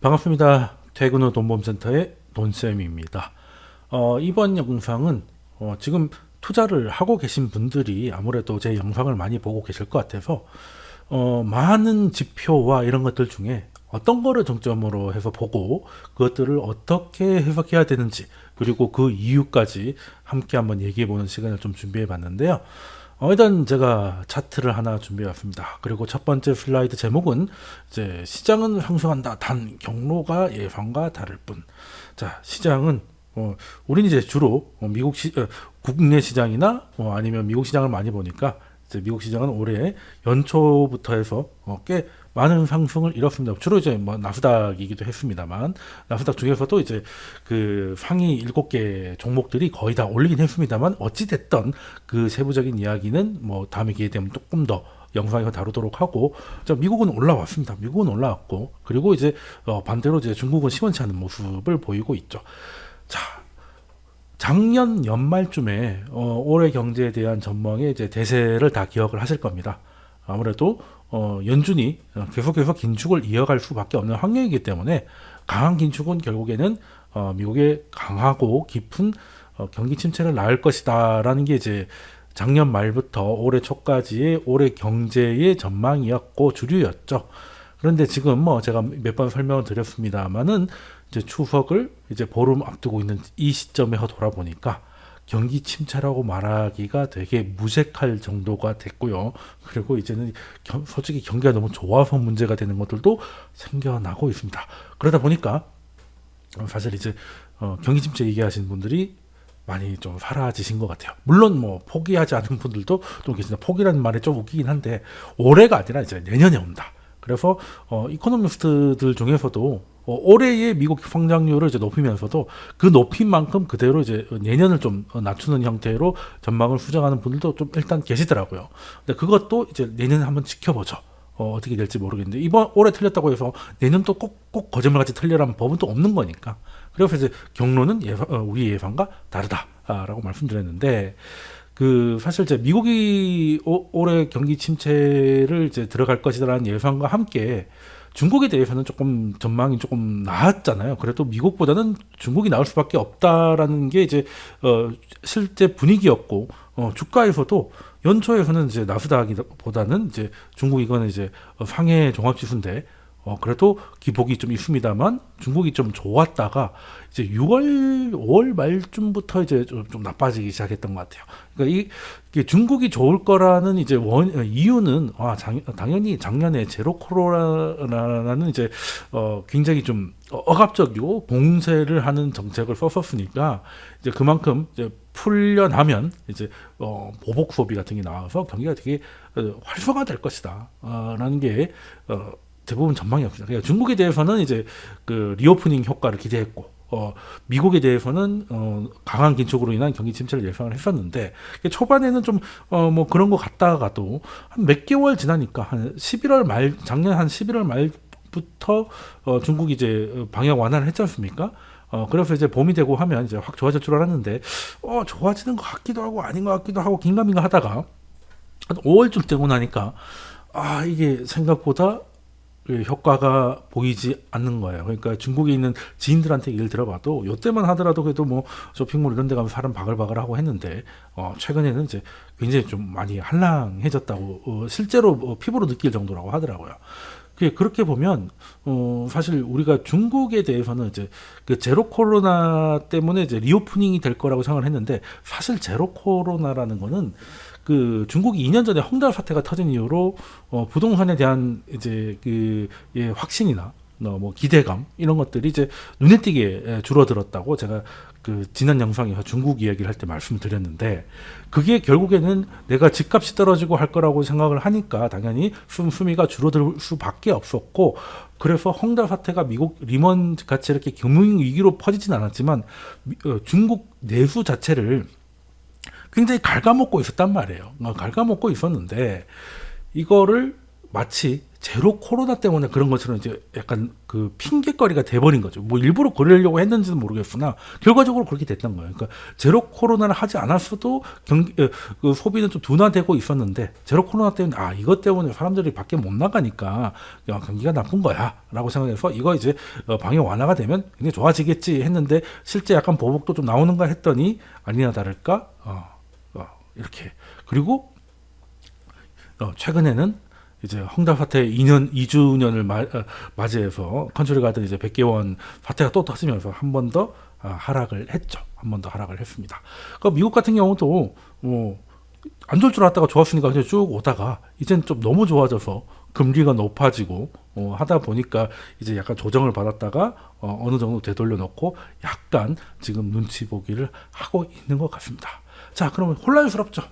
반갑습니다. 퇴근 후 돈범센터의 돈쌤입니다. 이번 영상은 지금 투자를 하고 계신 분들이 아무래도 제 영상을 많이 보고 계실 것 같아서 많은 지표와 이런 것들 중에 어떤 거를 정점으로 해서 보고 그것들을 어떻게 해석해야 되는지, 그리고 그 이유까지 함께 한번 얘기해 보는 시간을 좀 준비해 봤는데요. 일단 제가 차트를 하나 준비해 왔습니다. 그리고 첫 번째 슬라이드 제목은 이제 시장은 상승한다. 단 경로가 예상과 다를 뿐. 자, 시장은 우리는 이제 주로 국내 시장이나 아니면 미국 시장을 많이 보니까 이제 미국 시장은 올해 연초부터 해서 꽤 많은 상승을 이뤘습니다. 주로 이제 뭐 나스닥이기도 했습니다만, 나스닥 중에서도 이제 그 상위 7개 종목들이 거의 다 올리긴 했습니다만, 어찌 됐던 그 세부적인 이야기는 뭐 다음에 기회 되면 조금 더 영상에서 다루도록 하고, 자, 미국은 올라왔습니다. 미국은 올라왔고, 그리고 이제 반대로 이제 중국은 시원치 않은 모습을 보이고 있죠. 자, 작년 연말쯤에 올해 경제에 대한 전망의 이제 대세를 다 기억을 하실 겁니다. 아무래도 연준이 계속해서 긴축을 이어갈 수밖에 없는 환경이기 때문에, 강한 긴축은 결국에는 미국의 강하고 깊은 경기 침체를 낳을 것이다라는 게 이제 작년 말부터 올해 초까지의 올해 경제의 전망이었고 주류였죠. 그런데 지금 뭐 제가 몇 번 설명을 드렸습니다만은, 이제 추석을 이제 보름 앞두고 있는 이 시점에서 돌아보니까 경기 침체라고 말하기가 되게 무색할 정도가 됐고요. 그리고 이제는 솔직히 경기가 너무 좋아서 문제가 되는 것들도 생겨나고 있습니다. 그러다 보니까 사실 이제 경기 침체 얘기하시는 분들이 많이 좀 사라지신 것 같아요. 물론 뭐 포기하지 않은 분들도 좀 계십니다. 포기라는 말이 좀 웃기긴 한데, 올해가 아니라 이제 내년에 온다. 그래서 이코노미스트들 중에서도 올해의 미국 성장률을 이제 높이면서도 그 높인 만큼 그대로 이제 내년을 좀 낮추는 형태로 전망을 수정하는 분들도 좀 일단 계시더라고요. 근데 그것도 이제 내년에 한번 지켜보죠. 어떻게 될지 모르겠는데, 이번 올해 틀렸다고 해서 내년 또 꼭 거짓말같이 틀리라는 법은 또 없는 거니까. 그래서 이제 경로는 우리 예상과 다르다라고 말씀드렸는데, 그 사실 이제 미국이 올해 경기 침체를 이제 들어갈 것이라는 예상과 함께 중국에 대해서는 조금 전망이 조금 나았잖아요. 그래도 미국보다는 중국이 나을 수밖에 없다라는 게 이제 실제 분위기였고, 주가에서도 연초에서는 이제 나스닥보다는 이제 중국, 이거는 이제 상해 종합지수인데, 그래도 기복이 좀 있습니다만 중국이 좀 좋았다가 이제 6월, 5월 말쯤부터 이제 좀 나빠지기 시작했던 것 같아요. 그러니까 이게 중국이 좋을 거라는 이제 이유는 당연히 작년에 제로 코로나라는 이제 굉장히 좀 억압적이고 봉쇄를 하는 정책을 썼었으니까, 이제 그만큼 이제 풀려나면 이제 보복 소비 같은 게 나와서 경기가 되게 활성화될 것이다 라는 게 대부분 전망이었습니다. 그러니까 중국에 대해서는 이제 그 리오프닝 효과를 기대했고, 미국에 대해서는 강한 긴축으로 인한 경기 침체를 예상을 했었는데, 초반에는 좀 뭐 그런 거 같다가도 한 몇 개월 지나니까 한 11월 말, 작년 한 11월 말부터 중국이 이제 방역 완화를 했지 않습니까? 그래서 이제 봄이 되고 하면 이제 확 좋아질 줄 알았는데, 좋아지는 것 같기도 하고 아닌 것 같기도 하고 긴가민가 하다가 한 5월쯤 되고 나니까 이게 생각보다 효과가 보이지 않는 거예요. 그러니까 중국에 있는 지인들한테 얘기를 들어봐도, 요때만 하더라도 그래도 뭐 쇼핑몰 이런 데 가면 사람 바글바글 하고 했는데, 최근에는 이제 굉장히 좀 많이 한량해졌다고, 실제로 피부로 느낄 정도라고 하더라고요. 그렇게 보면 사실 우리가 중국에 대해서는 이제 그 제로 코로나 때문에 이제 리오프닝이 될 거라고 생각을 했는데, 사실 제로 코로나라는 거는 그 중국이 2년 전에 헝다 사태가 터진 이후로 부동산에 대한 이제 확신이나 뭐 기대감 이런 것들이 이제 눈에 띄게 줄어들었다고 제가 그 지난 영상에서 중국 이야기를 할 때 말씀드렸는데, 그게 결국에는 내가 집값이 떨어지고 할 거라고 생각을 하니까 당연히 수미가 줄어들 수밖에 없었고, 그래서 헝다 사태가 미국 리먼 같이 이렇게 금융 위기로 퍼지진 않았지만 중국 내수 자체를 굉장히 갉아먹고 있었단 말이에요. 갉아먹고 있었는데, 이거를 마치 제로 코로나 때문에 그런 것처럼 이제 약간 그 핑계거리가 돼버린 거죠. 뭐 일부러 그러려고 했는지는 모르겠으나 결과적으로 그렇게 됐던 거예요. 그러니까 제로 코로나를 하지 않았어도 그 소비는 좀 둔화되고 있었는데 제로 코로나 때문에 이것 때문에 사람들이 밖에 못 나가니까 경기가 나쁜 거야라고 생각해서 이거 이제 방역 완화가 되면 굉장히 좋아지겠지 했는데 실제 약간 보복도 좀 나오는가 했더니 아니나 다를까 이렇게. 그리고 최근에는 이제 헝다 사태 2주년을 맞이해서 컨트리 가든 이제 백개원 사태가 또 터지면서 한 번 더 하락을 했죠. 한 번 더 하락을 했습니다. 그러니까 미국 같은 경우도 안 좋을 줄 알았다가 좋았으니까 그냥 쭉 오다가 이젠 좀 너무 좋아져서 금리가 높아지고 하다 보니까 이제 약간 조정을 받았다가 어느 정도 되돌려 놓고 약간 지금 눈치 보기를 하고 있는 것 같습니다. 자, 그러면 혼란스럽죠.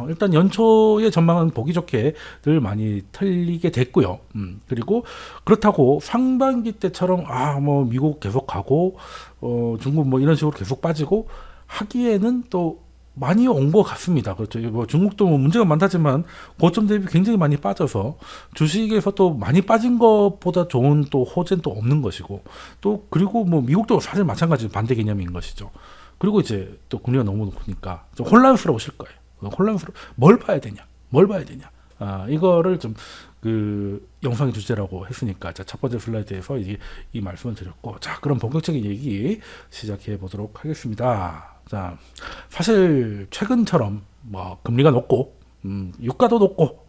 일단 연초의 전망은 보기 좋게 늘 많이 틀리게 됐고요. 그리고 그렇다고 상반기 때처럼 뭐 미국 계속 가고 중국 뭐 이런 식으로 계속 빠지고 하기에는 또 많이 온 것 같습니다. 그렇죠. 뭐 중국도 뭐 문제가 많다지만 고점 대비 굉장히 많이 빠져서 주식에서 또 많이 빠진 것보다 좋은 또 호재는 또 없는 것이고 또 그리고 뭐 미국도 사실 마찬가지 반대 개념인 것이죠. 그리고 이제 또 금리가 너무 높으니까 좀 혼란스러우실 거예요. 뭘 봐야 되냐? 이거를 좀 그 영상의 주제라고 했으니까 첫 번째 슬라이드에서 이 말씀을 드렸고, 자, 그럼 본격적인 얘기 시작해 보도록 하겠습니다. 자, 사실 최근처럼 금리가 높고 유가도 높고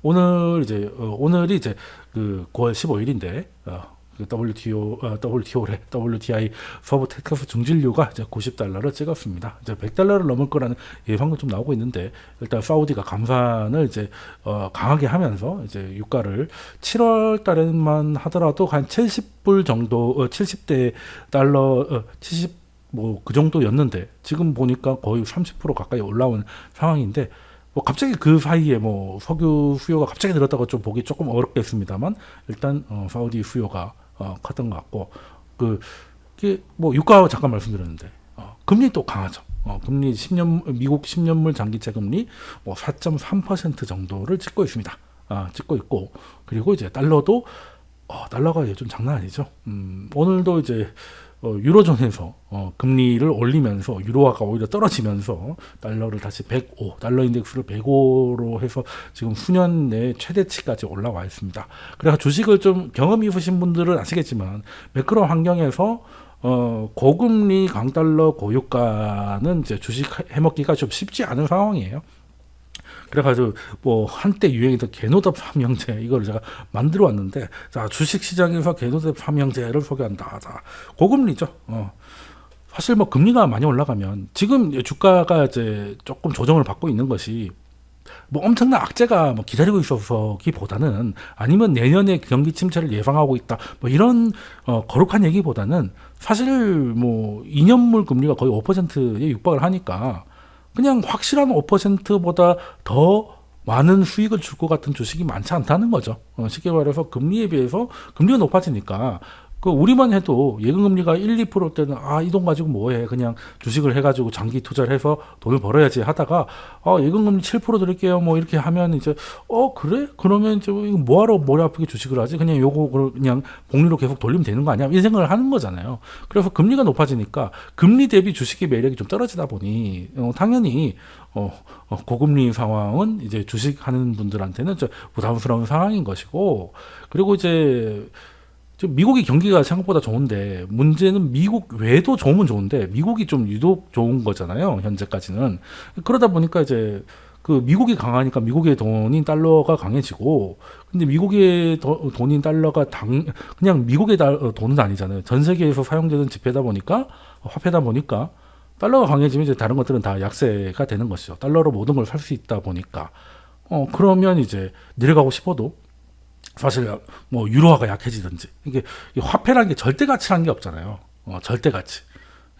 오늘이 이제 그 9월 15일인데 WTI 서부 텍사스 중진유가 이제 $90를 찍었습니다. 이제 $100를 넘을 거라는 예상도 좀 나오고 있는데 일단 사우디가 감산을 이제 강하게 하면서 이제 유가를 7월 달에만 하더라도 한 70불 정도 70대 달러 70 뭐 그 정도였는데 지금 보니까 거의 30% 가까이 올라온 상황인데 갑자기 그 사이에 석유 수요가 갑자기 늘었다고 좀 보기 조금 어렵겠습니다만 일단 사우디 수요가 컸던 것 같고 유가 잠깐 말씀드렸는데 금리 또 강하죠. 금리 10년 미국 10년물 장기채 금리 4.3% 정도를 찍고 있습니다. 찍고 있고 그리고 이제 달러가 요즘 장난 아니죠. 오늘도 이제 유로존에서 금리를 올리면서 유로화가 오히려 떨어지면서 달러를 다시 105, 달러 인덱스를 105로 해서 지금 수년 내 최대치까지 올라와 있습니다. 그래서 주식을 좀 경험이 있으신 분들은 아시겠지만 매크로 환경에서 고금리 강달러 고유가는 이제 주식 해먹기가 좀 쉽지 않은 상황이에요. 그래가지고 한때 유행했던 개노답 삼형제 이거를 제가 만들어 왔는데, 자, 주식시장에서 개노답 삼형제를 소개한다. 자, 고금리죠. 사실 금리가 많이 올라가면 지금 주가가 이제 조금 조정을 받고 있는 것이 엄청난 악재가 기다리고 있어서기보다는 아니면 내년에 경기 침체를 예상하고 있다 이런 거룩한 얘기보다는 사실 2년물 금리가 거의 5%에 육박을 하니까 그냥 확실한 5%보다 더 많은 수익을 줄 것 같은 주식이 많지 않다는 거죠. 쉽게 말해서 금리에 비해서 금리가 높아지니까 우리만 해도 예금금리가 1, 2%일 때는 이 돈 가지고 뭐해, 그냥 주식을 해가지고 장기 투자를 해서 돈을 벌어야지 하다가 예금금리 7% 드릴게요 이렇게 하면 이제 그래? 그러면 이제 이거 뭐하러 머리 아프게 주식을 하지? 그냥 요거 그냥 복리로 계속 돌리면 되는 거 아니야? 이 생각을 하는 거잖아요. 그래서 금리가 높아지니까 금리 대비 주식의 매력이 좀 떨어지다 보니 당연히 고금리 상황은 이제 주식하는 분들한테는 부담스러운 상황인 것이고, 그리고 이제 미국이 경기가 생각보다 좋은데 문제는 미국 외도 좋으면 좋은데 미국이 좀 유독 좋은 거잖아요, 현재까지는. 그러다 보니까 이제 미국이 강하니까 미국의 돈인 달러가 강해지고, 근데 미국의 돈인 달러가 그냥 미국의 돈은 아니잖아요. 전 세계에서 사용되는 지폐다 보니까, 화폐다 보니까 달러가 강해지면 이제 다른 것들은 다 약세가 되는 것이죠. 달러로 모든 걸 살 수 있다 보니까 그러면 이제 내려가고 싶어도 사실 유로화가 약해지든지, 이게 화폐라는 게 절대 가치라는 게 없잖아요. 절대 가치.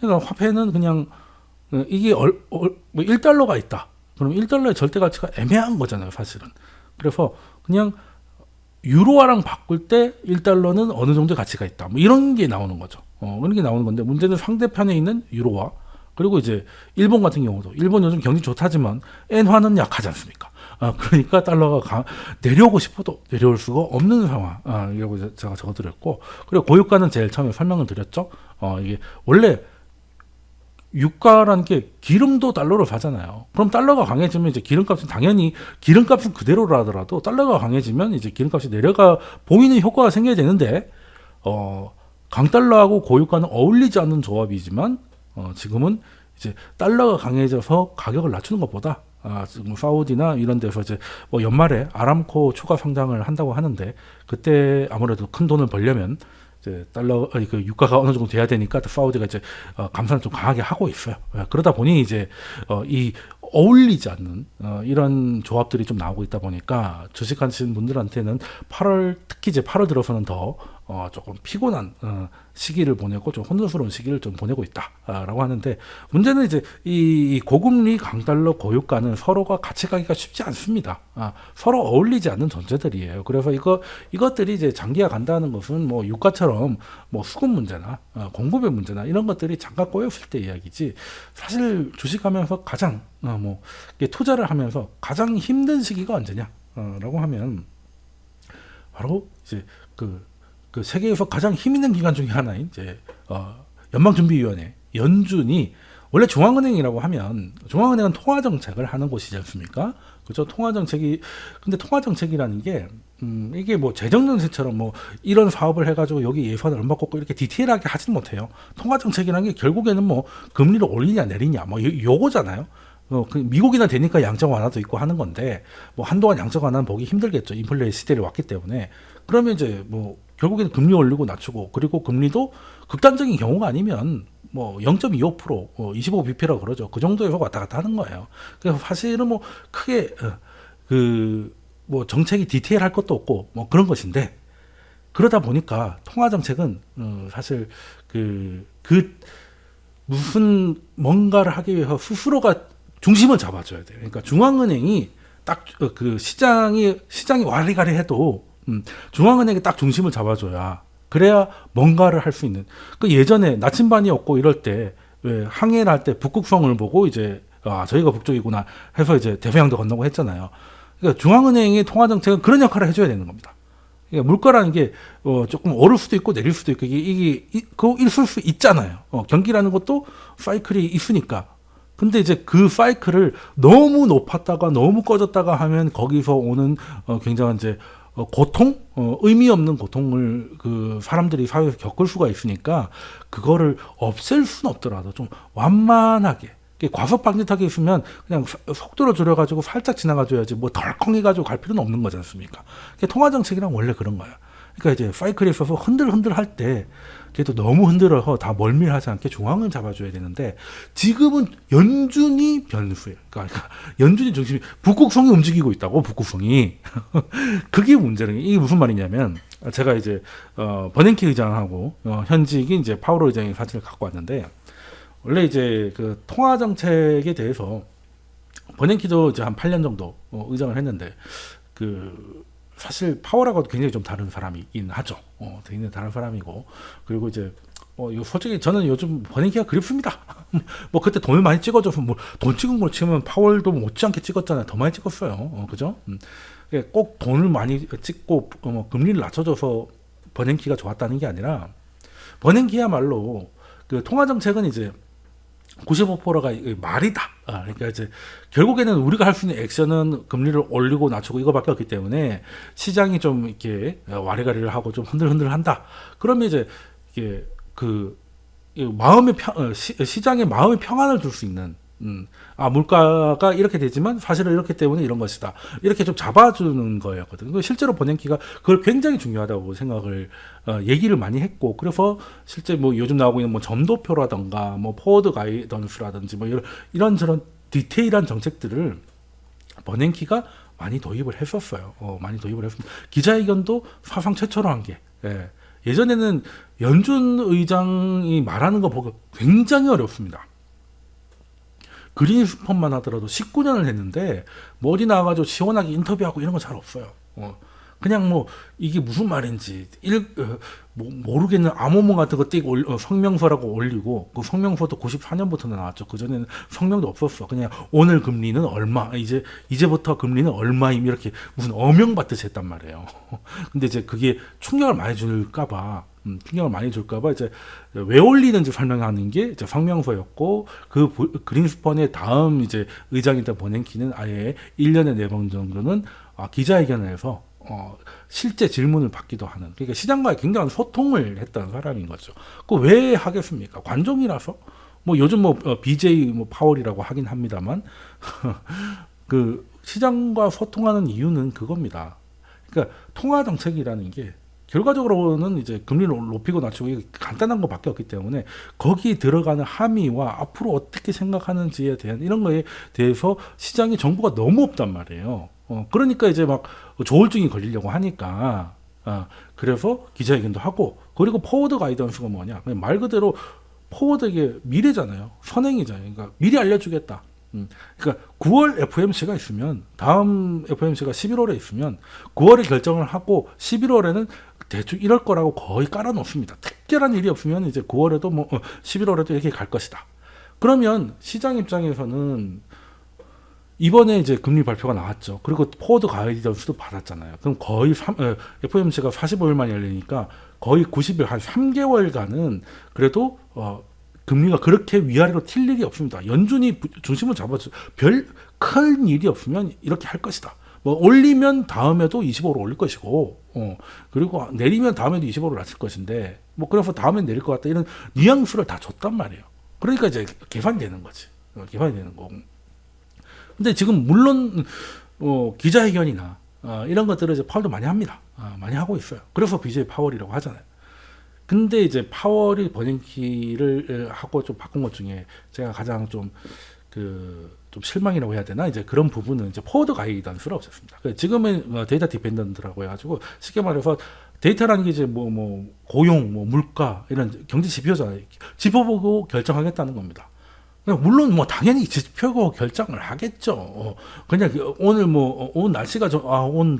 그러니까 화폐는 그냥 이게 1달러가 있다. 그럼 1달러의 절대 가치가 애매한 거잖아요, 사실은. 그래서 그냥 유로화랑 바꿀 때 1달러는 어느 정도 가치가 있다. 이런 게 나오는 거죠. 그런 게 나오는 건데, 문제는 상대편에 있는 유로화, 그리고 이제 일본 같은 경우도 일본 요즘 경기 좋다지만 엔화는 약하지 않습니까? 그러니까 달러가 내려오고 싶어도 내려올 수가 없는 상황. 이라고 제가 적어드렸고, 그리고 고유가는 제일 처음에 설명을 드렸죠. 이게 원래 유가라는 게 기름도 달러로 사잖아요. 그럼 달러가 강해지면 이제 기름값은 당연히 기름값은 그대로라 하더라도 달러가 강해지면 이제 기름값이 내려가 보이는 효과가 생겨야 되는데, 강달러하고 고유가는 어울리지 않는 조합이지만, 지금은 이제 달러가 강해져서 가격을 낮추는 것보다 지금 사우디나 이런 데서 이제 뭐 연말에 아람코 추가 상장을 한다고 하는데, 그때 아무래도 큰 돈을 벌려면 이제 그 유가가 어느 정도 돼야 되니까 사우디가 이제 감산을 좀 강하게 하고 있어요. 그러다 보니 이제 이 어울리지 않는 이런 조합들이 좀 나오고 있다 보니까 주식하시는 분들한테는 8월, 특히 이제 8월 들어서는 더 조금 피곤한 시기를 보내고 좀 혼돈스러운 시기를 좀 보내고 있다라고 하는데, 문제는 이제 이 고금리 강달러 고유가는 서로가 같이 가기가 쉽지 않습니다. 서로 어울리지 않는 존재들이에요. 그래서 이것들이 이제 장기화 간다는 것은 뭐 유가처럼 뭐 수급 문제나 공급의 문제나 이런 것들이 잠깐 꼬였을 때 이야기지, 사실 주식하면서 가장 뭐 투자를 하면서 가장 힘든 시기가 언제냐라고 하면 바로 이제 그 세계에서 가장 힘 있는 기관 중에 하나인 이제 연방준비위원회 연준이, 원래 중앙은행이라고 하면 중앙은행은 통화정책을 하는 곳이지 않습니까? 그죠? 근데 통화정책이라는 게 이게 뭐 재정정책처럼 뭐 이런 사업을 해가지고 여기 예산을 얼마 꽂고 이렇게 디테일하게 하지는 못해요. 통화정책이라는 게 결국에는 뭐 금리를 올리냐 내리냐 뭐 요거잖아요. 미국이나 되니까 양적 완화도 있고 하는 건데, 뭐 한동안 양적 완화는 보기 힘들겠죠. 인플레 시대를 왔기 때문에. 그러면 이제 뭐 결국에는 금리 올리고 낮추고, 그리고 금리도 극단적인 경우가 아니면 뭐 0.25%, 25bp라고 그러죠. 그 정도에서 왔다 갔다 하는 거예요. 그래서 사실은 뭐 크게 뭐 정책이 디테일할 것도 없고 뭐 그런 것인데, 그러다 보니까 통화 정책은 사실 무슨 뭔가를 하기 위해서 스스로가 중심을 잡아줘야 돼요. 그러니까 중앙은행이 딱 시장이 와리가리 해도 중앙은행이 딱 중심을 잡아줘야, 그래야 뭔가를 할 수 있는. 예전에 나침반이었고 이럴 때 왜 항해를 할 때 북극성을 보고 이제 저희가 북쪽이구나 해서 이제 대서양도 건너고 했잖아요. 그러니까 중앙은행의 통화 정책은 그런 역할을 해줘야 되는 겁니다. 그러니까 물가라는 게 조금 오를 수도 있고 내릴 수도 있고 이게 있을 수 있잖아요. 경기라는 것도 사이클이 있으니까. 근데 이제 그 사이클을 너무 높았다가 너무 꺼졌다가 하면 거기서 오는 굉장한 이제 고통, 의미 없는 고통을 사람들이 사회에서 겪을 수가 있으니까, 그거를 없앨 수는 없더라도 좀 완만하게, 과소방지턱이 있으면 그냥 속도를 줄여가지고 살짝 지나가줘야지 뭐 덜컹해가지고 갈 필요는 없는 거지 않습니까? 통화정책이란 원래 그런 거야. 그러니까 이제 사이클에 있어서 흔들흔들 할 때 그래도 너무 흔들어서 다 멀밀하지 않게 중앙을 잡아줘야 되는데, 지금은 연준이 변수예요. 그러니까 연준이 중심이, 북극성이 움직이고 있다고, 북극성이. 그게 문제는, 이게 무슨 말이냐면, 제가 이제 버냉키 의장하고 현직인 이제 파우로 의장의 사진을 갖고 왔는데, 원래 이제 그 통화 정책에 대해서 버냉키도 이제 한 8년 정도 의장을 했는데, 사실 파워라고도 굉장히 좀 다른 사람이긴 하죠. 굉장히 다른 사람이고, 그리고 이제 솔직히 저는 요즘 버냉키가 그립습니다. 뭐 그때 돈을 많이 찍어줘서 뭐 돈 찍은 걸 치면 파월도 못지않게 찍었잖아요. 더 많이 찍었어요. 그죠? 꼭 돈을 많이 찍고 금리를 낮춰줘서 버냉키가 좋았다는 게 아니라, 버냉키야말로 그 통화 정책은 이제 95%가 말이다. 그러니까 이제 결국에는 우리가 할 수 있는 액션은 금리를 올리고 낮추고 이거밖에 없기 때문에, 시장이 좀 이렇게 와리가리를 하고 좀 흔들흔들한다. 그러면 이제 이게 시장의 마음의 평안을 줄 수 있는, 물가가 이렇게 되지만 사실은 이렇기 때문에 이런 것이다. 이렇게 좀 잡아주는 거였거든요. 실제로 버냉키가 그걸 굉장히 중요하다고 생각을, 얘기를 많이 했고, 그래서 실제 뭐 요즘 나오고 있는 뭐 점도표라던가 뭐 포워드 가이던스라든지 뭐 이런 저런 디테일한 정책들을 버냉키가 많이 도입을 했었어요. 많이 도입을 했습니다. 기자회견도 사상 최초로 한 게, 예전에는 연준 의장이 말하는 거 보고 굉장히 어렵습니다. 그린스펀만 하더라도 19년을 했는데 뭐 어디 나와가지고 시원하게 인터뷰하고 이런 거 잘 없어요. 그냥 뭐 이게 무슨 말인지 뭐 모르겠는 암호문 같은 거 띄고 성명서라고 올리고 그 성명서도 94년부터 나왔죠. 그 전에는 성명도 없었어. 그냥 오늘 금리는 얼마 이제부터 금리는 얼마임 이렇게 무슨 어명 받듯이 했단 말이에요. 근데 이제 그게 충격을 많이 줄까봐 충격을 많이 줄까봐 이제 왜 올리는지 설명하는 게 이제 성명서였고 그린스펀의 다음 이제 의장이던 버냉키는 아예 1년에 4번 정도는 기자회견을 해서 실제 질문을 받기도 하는, 그러니까 시장과의 굉장한 소통을 했던 사람인 거죠. 그 왜 하겠습니까? 관종이라서. 뭐 요즘 뭐 BJ 뭐 파월이라고 하긴 합니다만 그 시장과 소통하는 이유는 그겁니다. 그러니까 통화 정책이라는 게 결과적으로는 이제 금리를 높이고 낮추고 이게 간단한 것밖에 없기 때문에 거기에 들어가는 함의와 앞으로 어떻게 생각하는지에 대한 이런 거에 대해서 시장이 정보가 너무 없단 말이에요. 그러니까 이제 막 조울증이 걸리려고 하니까 그래서 기자회견도 하고, 그리고 포워드 가이던스가 뭐냐, 그냥 말 그대로 포워드에게 미래잖아요. 선행이잖아요. 그러니까 미리 알려주겠다. 그러니까 9월 FOMC가 있으면, 다음 FOMC가 11월에 있으면 9월에 결정을 하고 11월에는 대충 이럴 거라고 거의 깔아놓습니다. 특별한 일이 없으면 이제 9월에도 뭐 11월에도 이렇게 갈 것이다. 그러면 시장 입장에서는 이번에 이제 금리 발표가 나왔죠. 그리고 포워드 가이던스도 받았잖아요. 그럼 거의 FOMC가 45일 만에 열리니까 거의 90일, 한 3개월간은 그래도 금리가 그렇게 위아래로 튈 일이 없습니다. 연준이 중심을 잡아서 별 큰 일이 없으면 이렇게 할 것이다. 뭐 올리면 다음에도 25로 올릴 것이고, 그리고 내리면 다음에도 25로 낮출 것인데, 뭐 그래서 다음엔 내릴 것 같다, 이런 뉘앙스를 다 줬단 말이에요. 그러니까 이제 개판이 되는 거지. 개판이 되는 거고. 근데 지금 물론 기자회견이나 이런 것들을 이제 파월도 많이 합니다. 많이 하고 있어요. 그래서 BJ 파월이라고 하잖아요. 근데 이제 파월이 버냉키를 하고 좀 바꾼 것 중에 제가 가장 좀 실망이라고 해야 되나, 이제 그런 부분은 이제 포워드 가이던스를 없앴습니다. 지금은 데이터 디펜던트라고 해가지고 쉽게 말해서 데이터라는 게 이제 뭐 고용, 뭐 물가 이런 경제 지표잖아요. 지표 보고 결정하겠다는 겁니다. 물론 뭐 당연히 지표고 결정을 하겠죠. 그냥 오늘 오늘 날씨가 오늘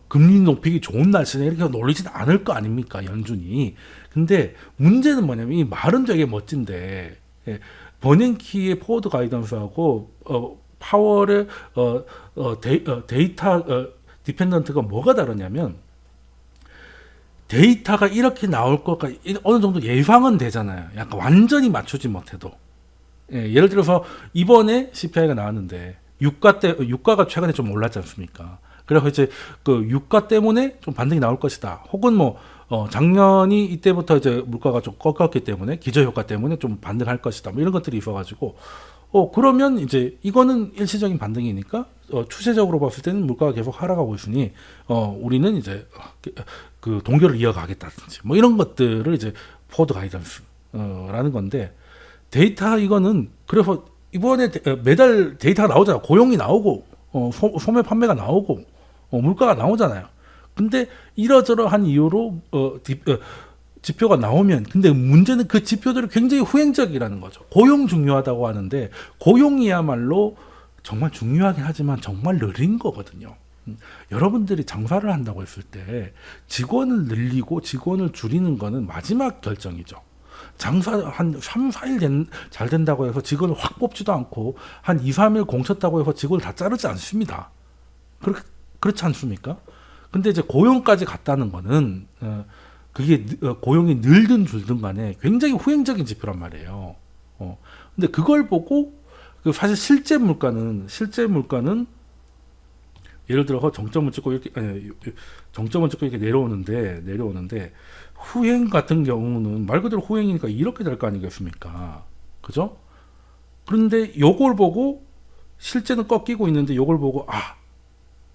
금리 높이기 좋은 날씨네 이렇게 놀리지는 않을 거 아닙니까, 연준이. 근데 문제는 뭐냐면 이 말은 되게 멋진데, 버냉키의 포워드 가이던스하고 파월의 데이터 디펜던트가 뭐가 다르냐면, 데이터가 이렇게 나올 것까 어느 정도 예상은 되잖아요. 약간 완전히 맞추지 못해도. 예를 들어서 이번에 CPI가 나왔는데 유가가 최근에 좀 올랐지 않습니까? 그래서 이제 그 유가 때문에 좀 반등이 나올 것이다. 혹은 작년이 이때부터 이제 물가가 좀 꺾였기 때문에 기저효과 때문에 좀 반등할 것이다. 뭐 이런 것들이 있어가지고 그러면 이제 이거는 일시적인 반등이니까 추세적으로 봤을 때는 물가가 계속 하락하고 있으니 우리는 이제 그 동결을 이어가겠다든지 뭐 이런 것들을 이제 포워드 가이던스라는 건데, 데이터 이거는 그래서 이번에 매달 데이터가 나오잖아요. 고용이 나오고 소매 판매가 나오고 물가가 나오잖아요. 근데 이러저러한 이유로 지표가 나오면, 근데 문제는 그 지표들이 굉장히 후행적이라는 거죠. 고용 중요하다고 하는데 고용이야말로 정말 중요하긴 하지만 정말 느린 거거든요. 여러분들이 장사를 한다고 했을 때 직원을 늘리고 직원을 줄이는 거는 마지막 결정이죠. 장사 한 3, 4일 잘 된다고 해서 직원을 확 뽑지도 않고 한 2, 3일 공쳤다고 해서 직원을 다 자르지 않습니다. 그렇지 않습니까? 근데 이제 고용까지 갔다는 거는 그게 고용이 늘든 줄든 간에 굉장히 후행적인 지표란 말이에요. 근데 그걸 보고 사실 실제 물가는 예를 들어서 정점을 찍고 이렇게 내려오는데 후행 같은 경우는 말 그대로 후행이니까 이렇게 될 거 아니겠습니까? 그죠? 그런데 요걸 보고 실제는 꺾이고 있는데 요걸 보고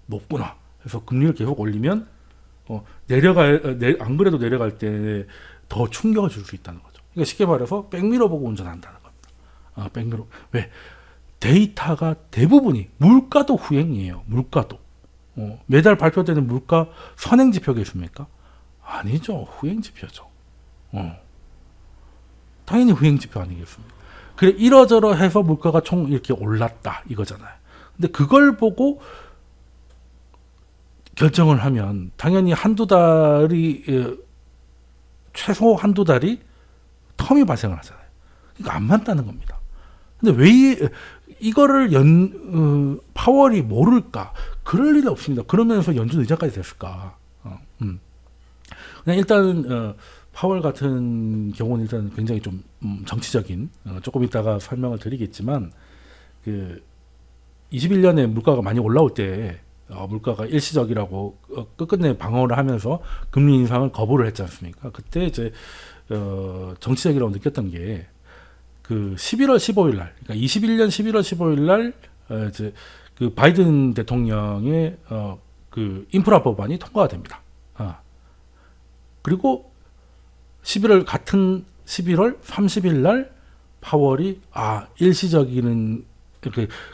높구나. 그래서 금리를 계속 올리면 안 그래도 내려갈 때 더 충격을 줄 수 있다는 거죠. 그러니까 쉽게 말해서 백미러 보고 운전한다는 겁니다. 백미러. 왜? 데이터가 대부분이 물가도 후행이에요. 물가도. 매달 발표되는 물가 선행 지표가 있습니까? 아니죠. 후행 지표죠. 당연히 후행 지표 아니겠습니까? 그래, 이러저러 해서 물가가 총 이렇게 올랐다 이거잖아요. 근데 그걸 보고 결정을 하면 당연히 한두 달이 최소 한두 달이 텀이 발생을 하잖아요. 그러니까 안 맞다는 겁니다. 근데 왜 이거를 파월이 모를까? 그럴 일이 없습니다. 그러면서 연준 의장까지 됐을까? 그냥 일단 파월 같은 경우는 일단 굉장히 좀 정치적인, 조금 이따가 설명을 드리겠지만, 그 21년에 물가가 많이 올라올 때 물가가 일시적이라고 끝끝내 방어를 하면서 금리 인상을 거부를 했지 않습니까? 그때 이제 정치적이라고 느꼈던 게 그 11월 15일 날, 그러니까 21년 11월 15일 날 이제 그 바이든 대통령의 그 인프라 법안이 통과가 됩니다. 그리고 11월 30일 날 파월이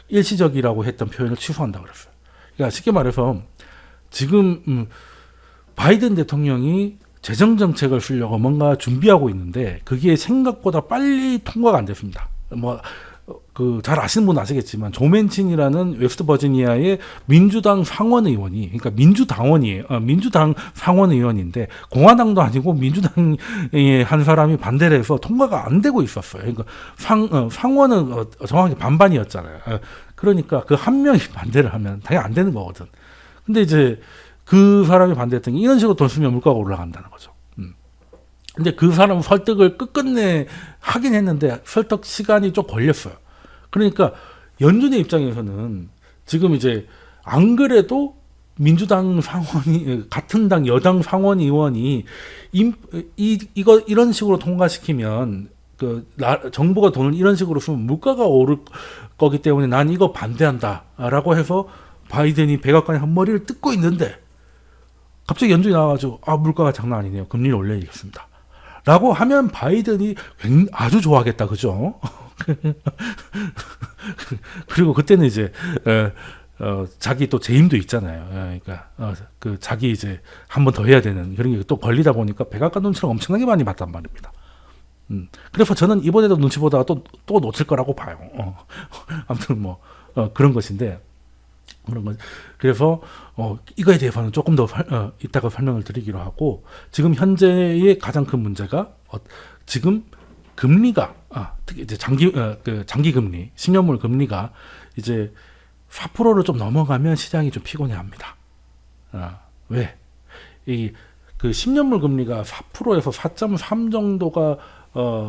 일시적이라고 했던 표현을 취소한다 그랬어요. 그러니까 쉽게 말해서 지금 바이든 대통령이 재정 정책을 쓰려고 뭔가 준비하고 있는데 그게 생각보다 빨리 통과가 안 됐습니다. 잘 아시는 분 아시겠지만 조맨친이라는 웨스트 버지니아의 민주당 상원 의원이, 그러니까 민주당원이에요. 민주당 상원 의원인데 공화당도 아니고 민주당의 한 사람이 반대를 해서 통과가 안 되고 있었어요. 그러니까 상원은 정확히 반반이었잖아요. 그러니까 그 한 명이 반대를 하면 당연히 안 되는 거거든. 근데 이제 그 사람이 반대했던 게 이런 식으로 돈 쓰면 물가가 올라간다는 거죠. 근데 그 사람은 설득을 끝끝내 하긴 했는데 설득 시간이 좀 걸렸어요. 그러니까 연준의 입장에서는 지금 이제 안 그래도 민주당 상원이, 같은 당 여당 상원 의원이 이런 식으로 통과시키면 정부가 돈을 이런 식으로 쓰면 물가가 오를 거기 때문에 난 이거 반대한다라고 해서 바이든이 백악관에 한 머리를 뜯고 있는데 갑자기 연준이 나와가지고 물가가 장난 아니네요. 금리를 올려야겠습니다. 라고 하면 바이든이 아주 좋아하겠다, 그죠? 그리고 그때는 이제 자기 또 재임도 있잖아요. 그러니까 자기 이제 한 번 더 해야 되는 그런 게 또 걸리다 보니까 백악관 눈치를 엄청나게 많이 봤단 말입니다. 그래서 저는 이번에도 눈치 보다가 또 놓칠 거라고 봐요. 아무튼 그런 것인데. 그래서 이거에 대해서는 조금 더 이따가 설명을 드리기로 하고, 지금 현재의 가장 큰 문제가 지금 금리가 특히 이제 장기 금리, 10년물 금리가 이제 4%를 좀 넘어가면 시장이 좀 피곤해합니다. 왜? 그 10년물 금리가 4%에서 4.3 정도가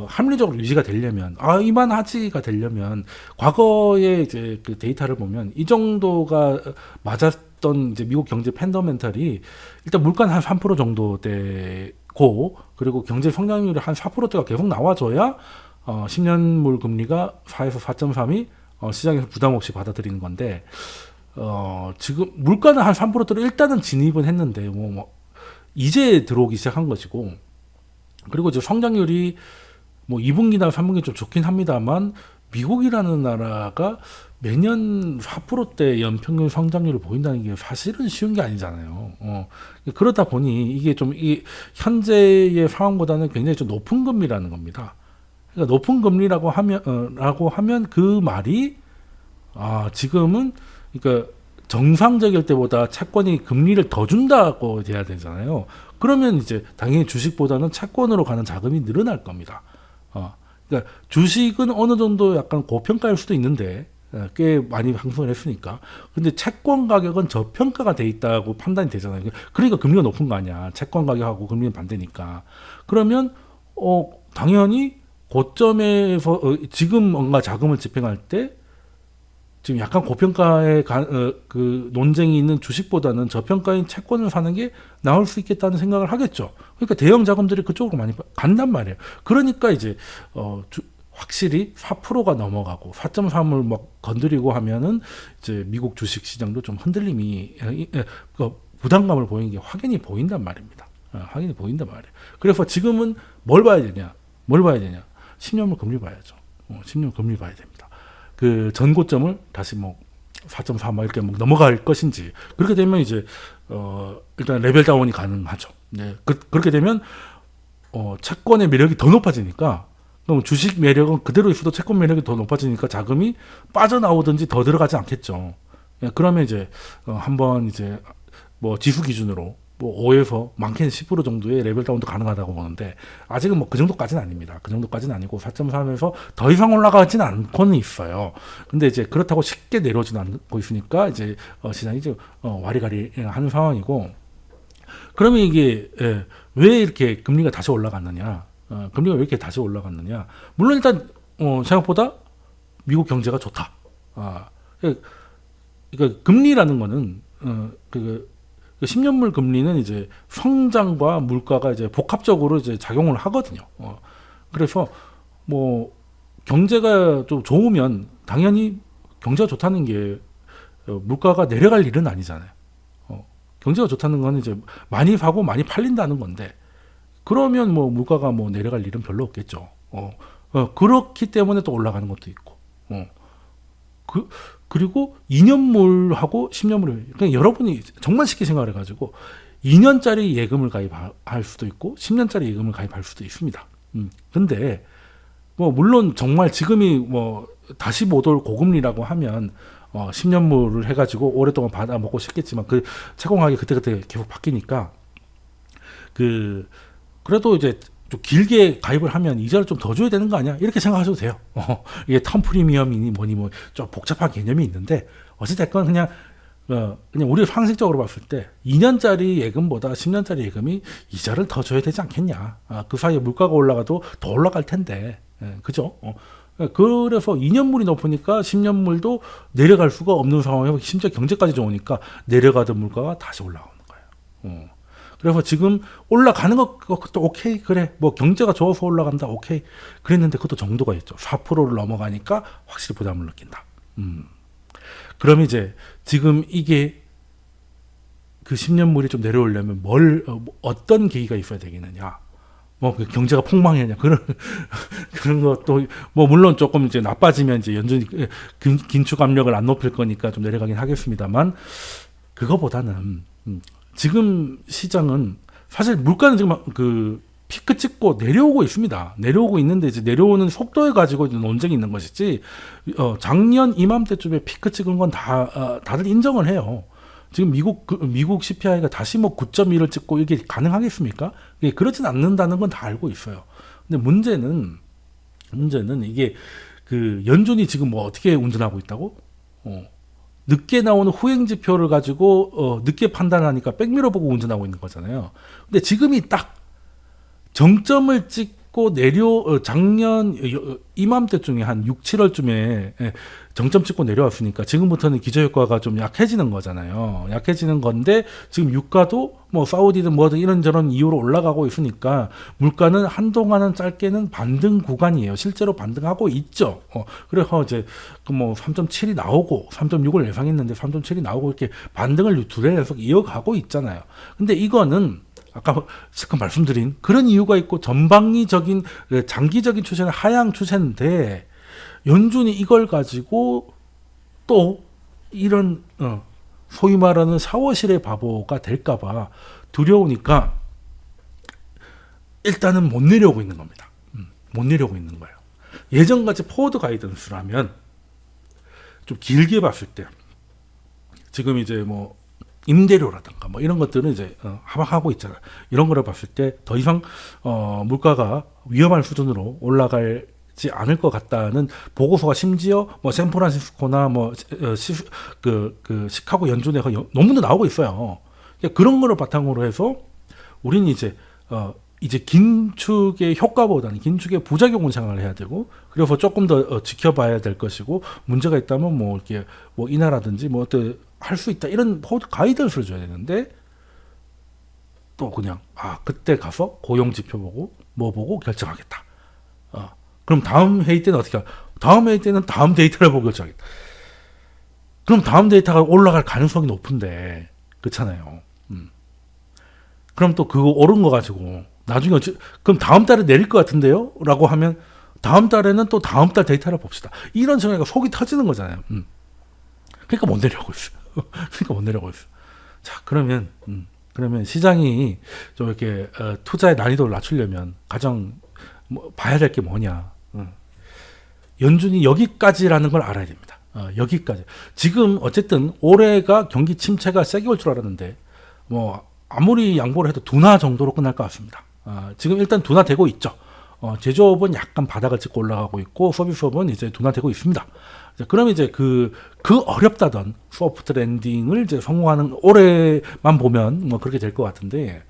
합리적으로 유지가 되려면, 이만하지가 되려면, 과거에 이제 그 데이터를 보면 이 정도가 맞았던 이제 미국 경제 펀더멘털이 일단 물가는 한 3% 정도 되고, 그리고 경제 성장률이 한 4%대가 계속 나와줘야 10년물 금리가 4에서 4.3이 시장에서 부담 없이 받아들이는 건데, 지금 물가는 한 3%대로 일단은 진입은 했는데, 이제 들어오기 시작한 것이고, 그리고 이제 성장률이 2분기나 3분기 좀 좋긴 합니다만, 미국이라는 나라가 매년 4%대 연평균 성장률을 보인다는 게 사실은 쉬운 게 아니잖아요. 그러다 보니 이게 좀 현재의 상황보다는 굉장히 좀 높은 금리라는 겁니다. 그러니까 높은 금리라고 하면 그 말이 지금은 그러니까 정상적일 때보다 채권이 금리를 더 준다고 돼야 되잖아요. 그러면 이제 당연히 주식보다는 채권으로 가는 자금이 늘어날 겁니다. 그러니까 주식은 어느 정도 약간 고평가일 수도 있는데 꽤 많이 상승을 했으니까. 근데 채권 가격은 저평가가 돼 있다고 판단이 되잖아요. 그러니까 금리가 높은 거 아니야. 채권 가격하고 금리는 반대니까. 그러면 당연히 고점에서 지금 뭔가 자금을 집행할 때 지금 약간 고평가의 그 논쟁이 있는 주식보다는 저평가인 채권을 사는 게 나을 수 있겠다는 생각을 하겠죠. 그러니까 대형 자금들이 그쪽으로 많이 간단 말이에요. 그러니까 이제 확실히 4%가 넘어가고 4.3을 막 건드리고 하면은 이제 미국 주식 시장도 좀 흔들림이 부담감을 보이는 게 확연히 보인단 말입니다. 확연히 보인단 말이에요. 그래서 지금은 뭘 봐야 되냐? 10년물 금리 봐야죠. 10년 금리 봐야 됩니다. 그 전고점을 다시 4.4 이렇게 넘어갈 것인지, 그렇게 되면 이제 일단 레벨 다운이 가능하죠. 네. 그렇게 되면 채권의 매력이 더 높아지니까, 그럼 주식 매력은 그대로 있어도 채권 매력이 더 높아지니까 자금이 빠져나오든지 더 들어가지 않겠죠. 네. 그러면 이제 한번 이제 뭐 지수 기준으로 뭐 5에서 많게는 10% 정도의 레벨 다운도 가능하다고 보는데 아직은 뭐 그 정도까지는 아닙니다. 그 정도까지는 아니고 4.3에서 더 이상 올라가지는 않고는 있어요. 근데 이제 그렇다고 쉽게 내려오지는 않고 있으니까 이제 시장이 이제 와리가리 하는 상황이고 그러면 이게 왜 이렇게 금리가 다시 올라갔느냐? 금리가 왜 이렇게 다시 올라갔느냐? 물론 일단 생각보다 미국 경제가 좋다. 그러니까 금리라는 거는 그 10년물 금리는 이제 성장과 물가가 이제 복합적으로 이제 작용을 하거든요. 그래서 뭐 경제가 좀 좋으면 당연히 경제가 좋다는 게 물가가 내려갈 일은 아니잖아요. 경제가 좋다는 건 이제 많이 사고 많이 팔린다는 건데 그러면 뭐 물가가 뭐 내려갈 일은 별로 없겠죠. 그렇기 때문에 또 올라가는 것도 있고. 그리고 2년물하고 10년물이 그냥 여러분이 정말 쉽게 생각을 해가지고 2년짜리 예금을 가입할 수도 있고 10년짜리 예금을 가입할 수도 있습니다. 근데 뭐 물론 정말 지금이 뭐 다시 못 올 고금리라고 하면 10년물을 해가지고 오랫동안 받아 먹고 싶겠지만 그 채권가격이 그때그때 계속 바뀌니까 그래도 이제 좀 길게 가입을 하면 이자를 좀 더 줘야 되는 거 아니야? 이렇게 생각하셔도 돼요. 이게 텀 프리미엄이니 뭐니 뭐 좀 복잡한 개념이 있는데 어찌됐건 그냥 우리가 상식적으로 봤을 때 2년짜리 예금보다 10년짜리 예금이 이자를 더 줘야 되지 않겠냐? 그 사이에 물가가 올라가도 더 올라갈 텐데, 그죠? 그래서 2년물이 높으니까 10년물도 내려갈 수가 없는 상황에 심지어 경제까지 좋으니까 내려가던 물가가 다시 올라오는 거예요. 그래서 지금 올라가는 것도 오케이 그래 뭐 경제가 좋아서 올라간다 오케이 그랬는데 그것도 정도가 있죠. 4%를 넘어가니까 확실히 부담을 느낀다. 그럼 이제 지금 이게 그 10년물이 좀 내려오려면 어떤 계기가 있어야 되겠느냐? 뭐 경제가 폭망했냐 그런 것도 뭐 물론 조금 이제 나빠지면 이제 연준이 긴축 압력을 안 높일 거니까 좀 내려가긴 하겠습니다만 그거보다는 지금 시장은 사실 물가는 지금 그 피크 찍고 내려오고 있습니다. 내려오고 있는데 이제 내려오는 속도에 가지고 논쟁이 있는 것이지 작년 이맘때쯤에 피크 찍은 건 다들 인정을 해요. 지금 미국 CPI가 다시 뭐 9.1을 찍고 이게 가능하겠습니까? 그렇진 않는다는 건 다 알고 있어요. 근데 문제는 이게 그 연준이 지금 뭐 어떻게 운전하고 있다고? 늦게 나오는 후행 지표를 가지고 늦게 판단하니까 백미러 보고 운전하고 있는 거잖아요. 근데 지금이 딱 정점을 찍고 작년 이맘때쯤에 한 6, 7월쯤에 정점 찍고 내려왔으니까 지금부터는 기저효과가 좀 약해지는 거잖아요. 약해지는 건데 지금 유가도 뭐 사우디든 뭐든 이런저런 이유로 올라가고 있으니까 물가는 한동안은 짧게는 반등 구간이에요. 실제로 반등하고 있죠. 그래서 이제 뭐 3.7이 나오고 3.6을 예상했는데 3.7이 나오고 이렇게 반등을 두 달 연속 이어가고 있잖아요. 근데 이거는 아까 잠깐 말씀드린 그런 이유가 있고 전방위적인 장기적인 추세는 하향 추세인데 연준이 이걸 가지고 또 이런 소위 말하는 샤워실의 바보가 될까봐 두려우니까 일단은 못 내려오고 있는 겁니다. 못 내려오고 있는 거예요. 예전같이 포워드 가이던스라면 좀 길게 봤을 때 지금 이제 뭐 임대료라든가 뭐 이런 것들은 이제 하락하고 있잖아요. 이런 거를 봤을 때 더 이상 물가가 위험한 수준으로 올라갈지 않을 것 같다는 보고서가 심지어 뭐 샌프란시스코나 뭐 시카고 연준에서 논문도 나오고 있어요. 그런 거를 바탕으로 해서 우리는 이제 긴축의 효과보다는 긴축의 부작용을 생각을 해야 되고 그래서 조금 더 지켜봐야 될 것이고 문제가 있다면 뭐 이렇게 뭐 인하라든지 뭐 어떤 할 수 있다 이런 가이던스를 줘야 되는데 또 그냥 그때 가서 고용 지표 보고 뭐 보고 결정하겠다. 그럼 다음 회의 때는 어떻게? 다음 회의 때는 다음 데이터를 보고 결정하겠다. 그럼 다음 데이터가 올라갈 가능성이 높은데 그렇잖아요. 그럼 또 그거 오른 거 가지고 나중에 그럼 다음 달에 내릴 것 같은데요? 라고 하면 다음 달에는 또 다음 달 데이터를 봅시다. 이런 생각이 속이 터지는 거잖아요. 그러니까 못 내려오고 있어요. 자, 그러면 시장이 좀 이렇게 투자의 난이도를 낮추려면 가장 봐야 될 게 뭐냐? 연준이 여기까지라는 걸 알아야 됩니다. 여기까지. 지금 어쨌든 올해가 경기 침체가 세게 올 줄 알았는데 뭐 아무리 양보를 해도 둔화 정도로 끝날 것 같습니다. 지금 일단 둔화되고 있죠. 제조업은 약간 바닥을 찍고 올라가고 있고 서비스업은 이제 둔화되고 있습니다. 그럼 이제 그 어렵다던 소프트 랜딩을 이제 성공하는 올해만 보면 뭐 그렇게 될 것 같은데,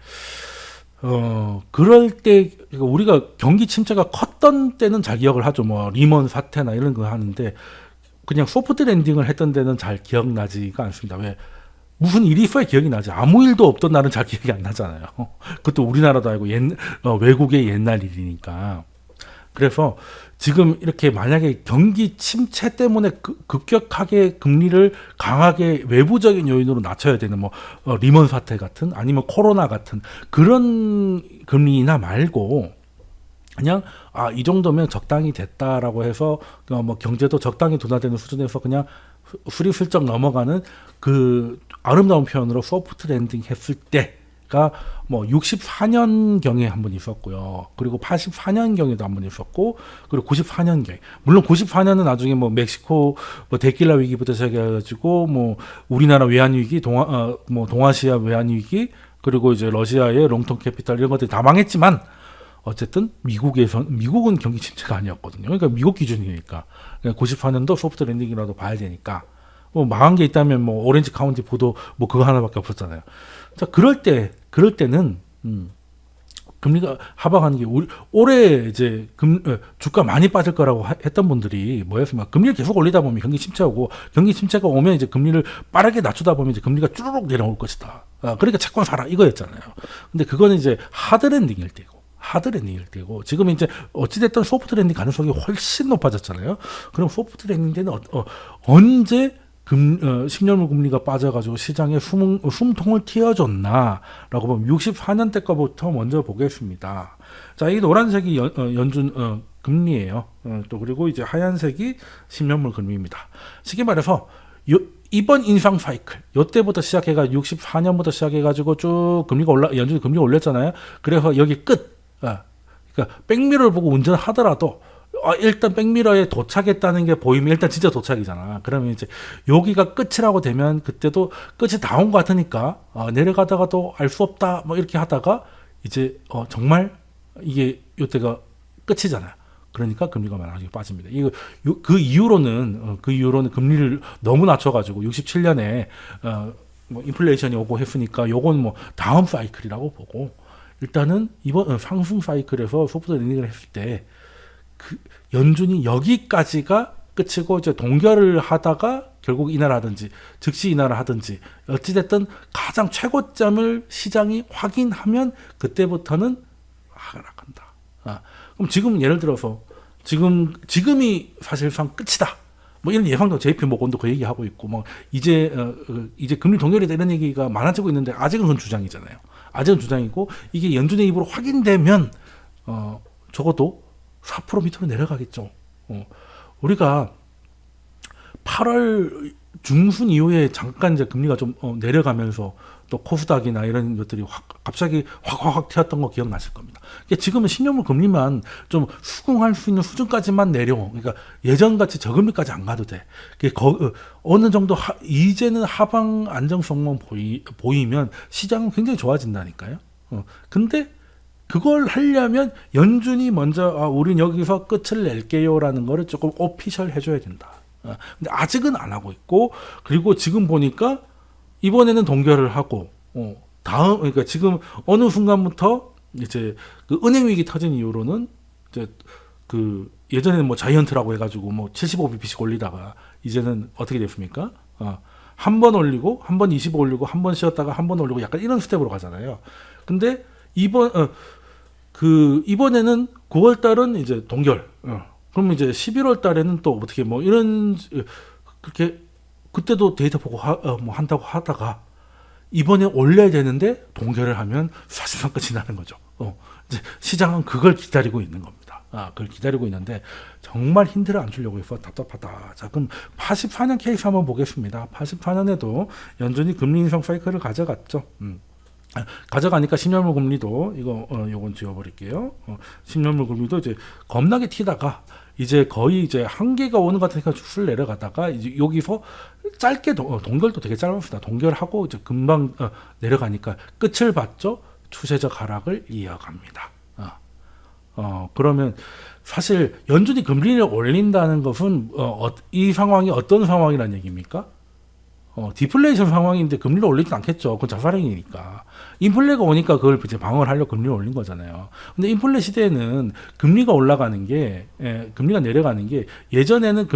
그럴 때 우리가 경기 침체가 컸던 때는 잘 기억을 하죠. 뭐 리먼 사태나 이런 거 하는데 그냥 소프트 랜딩을 했던 데는 잘 기억나지가 않습니다. 왜? 무슨 일이 있어야 기억이 나지. 아무 일도 없던 날은 잘 기억이 안 나잖아요. 그것도 우리나라도 아니고 외국의 옛날 일이니까. 그래서 지금 이렇게 만약에 경기 침체 때문에 급격하게 금리를 강하게 외부적인 요인으로 낮춰야 되는 뭐 리먼 사태 같은 아니면 코로나 같은 그런 금리 인하 말고 그냥 이 정도면 적당히 됐다라고 해서 뭐 경제도 적당히 둔화되는 수준에서 그냥 스리슬쩍 넘어가는 그 아름다운 표현으로 소프트 랜딩 했을 때가 뭐 64년경에 한 번 있었고요. 그리고 84년경에도 한 번 있었고, 그리고 94년경. 물론 94년은 나중에 뭐 멕시코 뭐 데킬라 위기부터 시작해가지고 뭐 우리나라 외환 위기, 뭐 동아시아 외환 위기, 그리고 이제 러시아의 롱텀 캐피탈 이런 것들이 다 망했지만 어쨌든 미국은 경기 침체가 아니었거든요. 그러니까 미국 기준이니까 94년도 소프트 랜딩이라도 봐야 되니까 뭐 망한 게 있다면 뭐 오렌지 카운티 보도 뭐 그거 하나밖에 없었잖아요. 자, 그럴 때는 금리가 하방하는 게 올해 이제 주가 많이 빠질 거라고 했던 분들이 뭐였습니까? 금리를 계속 올리다 보면 경기 침체하고 경기 침체가 오면 이제 금리를 빠르게 낮추다 보면 이제 금리가 쭈르륵 내려올 것이다. 그러니까 채권 사라 이거였잖아요. 근데 그거는 이제 하드 랜딩일 때고 지금 이제 어찌됐든 소프트 랜딩 가능성이 훨씬 높아졌잖아요. 그럼 소프트 랜딩 때는 언제 10년물 금리가 빠져가지고 시장에 숨통을 틔워줬나라고 보면 64년 때 거부터 먼저 보겠습니다. 자, 이 노란색이 연준 금리예요. 또 그리고 이제 하얀색이 10년물 금리입니다. 쉽게 말해서 이번 인상 사이클, 요때부터 시작해가 64년부터 시작해가지고 쭉 연준이 금리가 올렸잖아요. 그래서 여기 끝. 그러니까 백미러를 보고 운전하더라도 일단 백미러에 도착했다는 게 보이면 일단 진짜 도착이잖아. 그러면 이제 여기가 끝이라고 되면 그때도 끝이 다 온 것 같으니까 내려가다가도 알 수 없다 뭐 이렇게 하다가 이제 정말 이게 요때가 끝이잖아요. 그러니까 금리가 많이 빠집니다. 그 이후로는 금리를 너무 낮춰가지고 67년에 뭐 인플레이션이 오고 했으니까 요건 뭐 다음 사이클이라고 보고, 일단은 이번 상승 사이클에서 소프트 랜딩을 했을 때 연준이 여기까지가 끝이고 이제 동결을 하다가 결국 인하를 하든지 즉시 인하를 하든지 어찌됐든 가장 최고점을 시장이 확인하면 그때부터는 하락한다. 그럼 지금 예를 들어서 지금이 사실상 끝이다. 뭐 이런 예상도 JP 모건도 그 얘기하고 있고 뭐 이제 금리 동결이 되는 얘기가 많아지고 있는데 아직은 그건 주장이잖아요. 아직은 주장이고 이게 연준의 입으로 확인되면 적어도 4% 밑으로 내려가겠죠. 우리가 8월 중순 이후에 잠깐 이제 금리가 좀 내려가면서 또 코스닥이나 이런 것들이 갑자기 확 튀었던 거 기억나실 겁니다. 그러니까 지금은 신용물 금리만 좀 수긍할 수 있는 수준까지만 내려오. 그러니까 예전같이 저금리까지 안 가도 돼. 어느 정도 이제는 하방 안정성만 보이면 시장은 굉장히 좋아진다니까요. 근데 그걸 하려면 연준이 먼저 우린 여기서 끝을 낼게요라는 거를 조금 오피셜 해줘야 된다. 근데 아직은 안 하고 있고, 그리고 지금 보니까 이번에는 동결을 하고 그러니까 지금 어느 순간부터 이제 그 은행 위기 터진 이후로는 이제 예전에는 뭐 자이언트라고 해가지고 뭐 75bp씩 올리다가 이제는 어떻게 됐습니까? 한 번 올리고 한 번 25 올리고 한 번 쉬었다가 한 번 올리고 약간 이런 스텝으로 가잖아요. 근데 이번에는 9월 달은 이제 동결. 그럼 이제 11월 달에는 또 어떻게 뭐 이런 그렇게 그때도 데이터 보고 뭐 한다고 하다가 이번에 올려야 되는데 동결을 하면 사실상 끝이 나는 거죠. 이제 시장은 그걸 기다리고 있는 겁니다. 그걸 기다리고 있는데 정말 힌트를 안 주려고 해서 답답하다. 자, 그럼 84년 케이스 한번 보겠습니다. 84년에도 연준이 금리 인상 사이클을 가져갔죠. 가져가니까 10년물 금리도 요건 지워버릴게요. 10년물 금리도 이제 겁나게 튀다가 이제 거의 이제 한계가 오는 것 같으니까 술 내려가다가 이제 여기서 짧게 동결도 되게 짧았습니다. 동결하고 이제 금방 내려가니까 끝을 봤죠. 추세적 하락을 이어갑니다. 그러면 사실 연준이 금리를 올린다는 것은 이 상황이 어떤 상황이라는 얘기입니까? 디플레이션 상황인데 금리를 올리진 않겠죠. 그건 자살행위니까. 인플레가 오니까 그걸 이제 방어를 하려고 금리를 올린 거잖아요. 근데 인플레 시대에는 금리가 올라가는 게, 금리가 내려가는 게 예전에는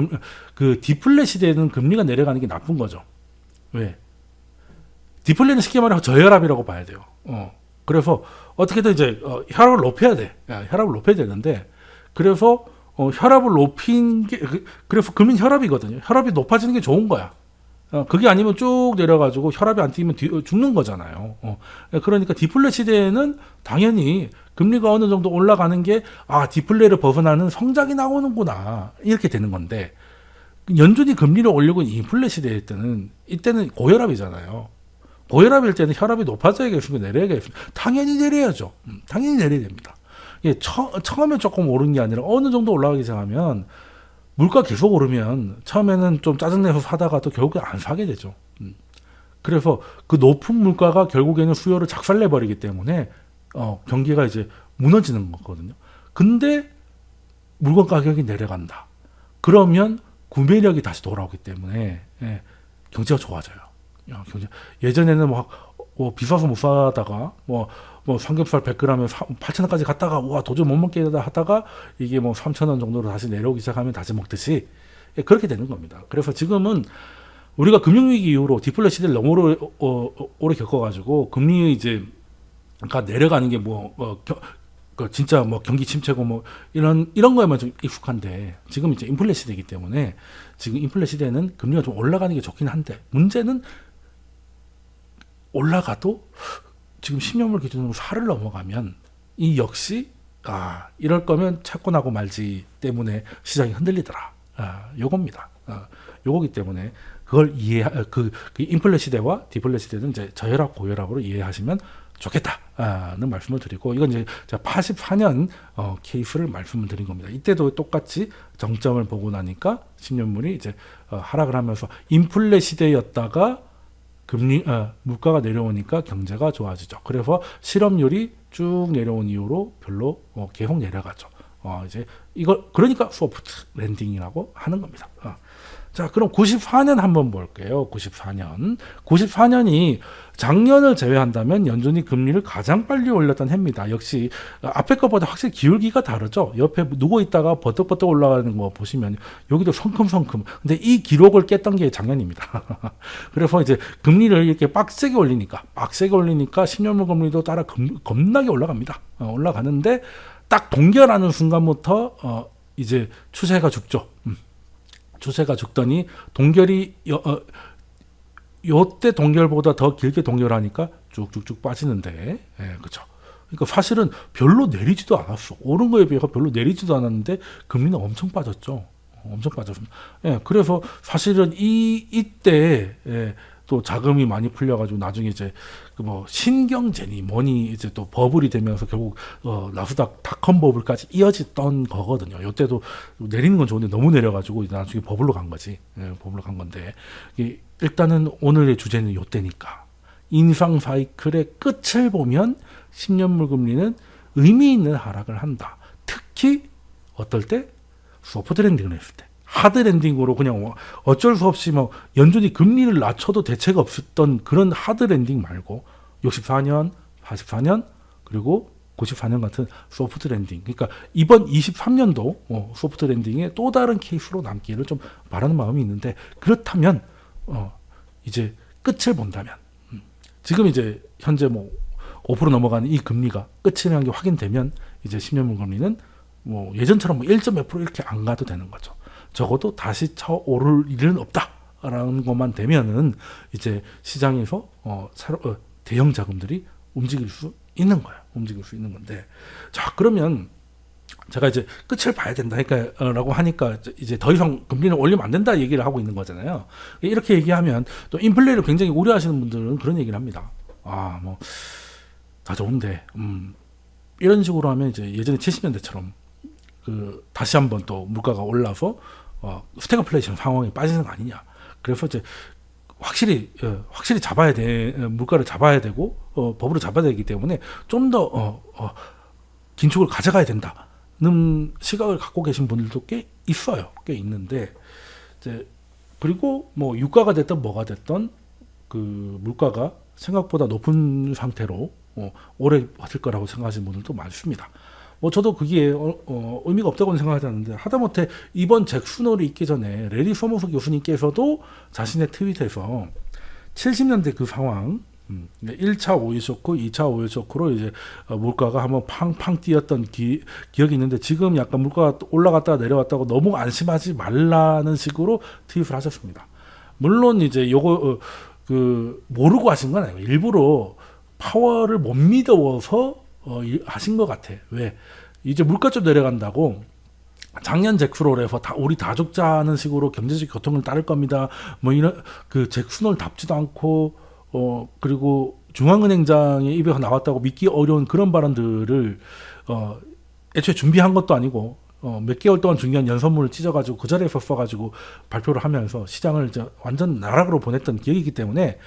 그 디플레 시대에는 금리가 내려가는 게 나쁜 거죠. 왜? 디플레는 쉽게 말해 저혈압이라고 봐야 돼요. 그래서 어떻게든 이제 혈압을 높여야 돼. 혈압을 높여야 되는데 그래서 혈압을 높인 게 그래서 금리는 혈압이거든요. 혈압이 높아지는 게 좋은 거야. 그게 아니면 쭉 내려가지고 혈압이 안 뛰면 죽는 거잖아요. 그러니까 디플레 시대에는 당연히 금리가 어느 정도 올라가는 게 디플레를 벗어나는 성장이 나오는구나 이렇게 되는 건데 연준이 금리를 올리고 인플레 시대일 때는 이때는 고혈압이잖아요. 고혈압일 때는 혈압이 높아져야겠습니까? 내려야겠습니까? 당연히 내려야죠. 당연히 내려야 됩니다. 처음에 조금 오른 게 아니라 어느 정도 올라가기 시작하면 물가 계속 오르면 처음에는 좀 짜증내서 사다가 또 결국에 안 사게 되죠. 그래서 그 높은 물가가 결국에는 수요를 작살내버리기 때문에 경기가 이제 무너지는 거거든요. 근데 물건 가격이 내려간다. 그러면 구매력이 다시 돌아오기 때문에 경제가 좋아져요. 예전에는 비싸서 못 사다가 삼겹살 100g에 8,000원까지 갔다가 도저히 못 먹겠다 하다가 이게 3,000원 정도로 다시 내려오기 시작하면 다시 먹듯이 그렇게 되는 겁니다. 그래서 지금은 우리가 금융위기 이후로 디플레 시대를 너무 오래 겪어가지고 금리 이제 내려가는 게 진짜 경기 침체고 이런 거에만 좀 익숙한데 지금 이제 인플레 시대이기 때문에 지금 인플레 시대는 금리가 좀 올라가는 게 좋긴 한데 문제는 올라가도 지금 10년물 기준으로 4를 넘어가면 이 역시 이럴 거면 찾고 나고 말지 때문에 시장이 흔들리더라. 요겁니다. 요거기 때문에 그걸 그 인플레 시대와 디플레 시대는 이제 저혈압 고혈압으로 이해하시면 좋겠다는 말씀을 드리고 이건 이제 제가 84년 케이스를 말씀을 드린 겁니다. 이때도 똑같이 정점을 보고 나니까 10년물이 이제 하락을 하면서 인플레 시대였다가 물가가 내려오니까 경제가 좋아지죠. 그래서 실업률이 쭉 내려온 이후로 별로 계속 내려가죠. 이제 그러니까 소프트 랜딩이라고 하는 겁니다. 자, 그럼 94년 한번 볼게요. 94년이 작년을 제외한다면 연준이 금리를 가장 빨리 올렸던 해입니다. 역시 앞에 것보다 확실히 기울기가 다르죠. 옆에 누워 있다가 버떡버떡 올라가는 거 보시면 여기도 성큼성큼. 근데 이 기록을 깼던 게 작년입니다. 그래서 이제 금리를 이렇게 빡세게 올리니까 10년물 금리도 따라 겁나게 올라갑니다. 올라가는데 딱 동결하는 순간부터 이제 추세가 죽죠. 추세가 죽더니 동결이 요때 동결보다 더 길게 동결하니까 쭉쭉쭉 빠지는데, 그렇죠. 그러니까 사실은 별로 내리지도 않았어. 오른 거에 비해서 별로 내리지도 않았는데 금리는 엄청 빠졌죠. 엄청 빠졌습니다. 그래서 사실은 이때 또 자금이 많이 풀려가지고 나중에 이제 신경제니 뭐니 이제 또 버블이 되면서 결국 나스닥 닷컴 버블까지 이어졌던 거거든요. 이때도 내리는 건 좋은데 너무 내려가지고 나중에 버블로 간 거지. 버블로 간 건데 일단은 오늘의 주제는 이때니까 인상 사이클의 끝을 보면 10년물 금리는 의미 있는 하락을 한다. 특히 어떨 때? 소프트 랜딩을 했을 때. 하드 랜딩으로 그냥 어쩔 수 없이 연준이 금리를 낮춰도 대책 없었던 그런 하드 랜딩 말고 64년, 84년 그리고 94년 같은 소프트 랜딩. 그러니까 이번 23년도 소프트 랜딩의 또 다른 케이스로 남기를 좀 바라는 마음이 있는데 그렇다면 이제 끝을 본다면 지금 이제 현재 5% 넘어가는 이 금리가 끝이라는 게 확인되면 이제 10년물 금리는 예전처럼 1점 몇 프로 이렇게 안 가도 되는 거죠. 적어도 다시 차오를 일은 없다라는 것만 되면은 이제 시장에서 대형 자금들이 움직일 수 있는 거예요. 움직일 수 있는 건데, 자 그러면 제가 이제 끝을 봐야 된다니까라고 하니까 이제 더 이상 금리를 올리면 안 된다 얘기를 하고 있는 거잖아요. 이렇게 얘기하면 또 인플레를 굉장히 우려하시는 분들은 그런 얘기를 합니다. 다 좋은데 이런 식으로 하면 이제 예전에 70년대처럼 다시 한번 또 물가가 올라서 스태그플레이션 상황에 빠지는 거 아니냐. 그래서 이제 확실히 물가를 잡아야 되고 법으로 잡아야 되기 때문에 좀 더 긴축을 가져가야 된다는 시각을 갖고 계신 분들도 꽤 있는데 이제 그리고 뭐 유가가 됐든 뭐가 됐든 그 물가가 생각보다 높은 상태로 오래 버틸 거라고 생각하시는 분들도 많습니다. 뭐 저도 그게 의미가 없다고는 생각하지 않는데 하다못해 이번 잭슨홀이 있기 전에 레리 서머스 교수님께서도 자신의 트윗에서 70년대 그 상황 1차 오일 쇼크, 2차 오일 쇼크로 이제 물가가 한번 팡팡 뛰었던 기억이 있는데 지금 약간 물가가 올라갔다가 내려왔다고 너무 안심하지 말라는 식으로 트윗을 하셨습니다. 물론 이제 요거 모르고 하신 건 아니에요. 일부러 파월을 못 믿어서 하신 것 같아. 왜? 이제 물가 좀 내려간다고 작년 잭슨홀에서 우리 다 죽자는 식으로 경제적 고통을 따를 겁니다. 뭐 이런 잭슨홀답지도 않고 그리고 중앙은행장의 입에서 나왔다고 믿기 어려운 그런 발언들을 애초에 준비한 것도 아니고 몇 개월 동안 중요한 연설문을 찢어가지고 그 자리에서 써가지고 발표를 하면서 시장을 이제 완전 나락으로 보냈던 기억이기 때문에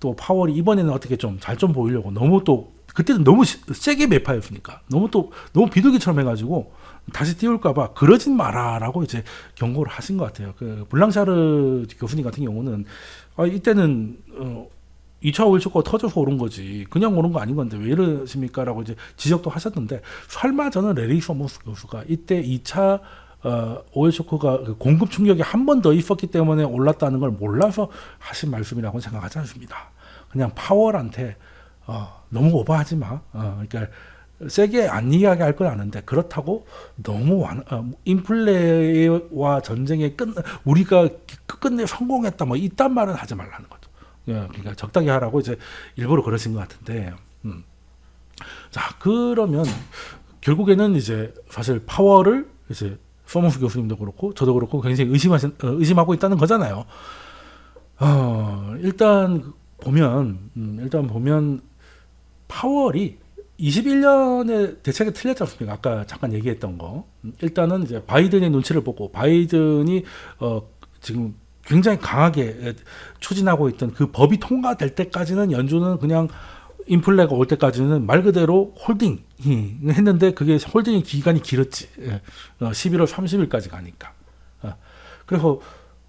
또 파월이 이번에는 어떻게 좀 잘 좀 보이려고 너무 또 그때는 너무 세게 매파였으니까 너무 비둘기처럼 해가지고 다시 띄울까봐 그러진 마라라고 이제 경고를 하신 것 같아요. 그 블랑샤르 교수님 같은 경우는 이때는 2차 오일 쇼크가 터져서 오른 거지 그냥 오른 거 아닌 건데 왜 이러십니까? 라고 이제 지적도 하셨는데 설마 저는 레리 서머스 교수가 이때 2차 오일 쇼크가 공급 충격이 한 번 더 있었기 때문에 올랐다는 걸 몰라서 하신 말씀이라고 생각하지 않습니다. 그냥 파월한테 너무 오버하지 마. 그러니까 세게 안 이야기할 건 아는데 그렇다고 너무 인플레와 전쟁의 우리가 끝내 성공했다 뭐 이딴 말은 하지 말라는 거죠. 그러니까 적당히 하라고 이제 일부러 그러신 것 같은데. 자 그러면 결국에는 이제 사실 파월을 이제 서머스 교수님도 그렇고 저도 그렇고 굉장히 의심하고 있다는 거잖아요. 일단 보면 파월이 21년에 대책이 틀렸지 않습니까? 아까 잠깐 얘기했던 거. 일단은 이제 바이든의 눈치를 보고 바이든이 지금 굉장히 강하게 추진하고 있던 그 법이 통과될 때까지는 연준은 그냥 인플레가 올 때까지는 말 그대로 홀딩 했는데 그게 홀딩의 기간이 길었지. 11월 30일까지 가니까. 그래서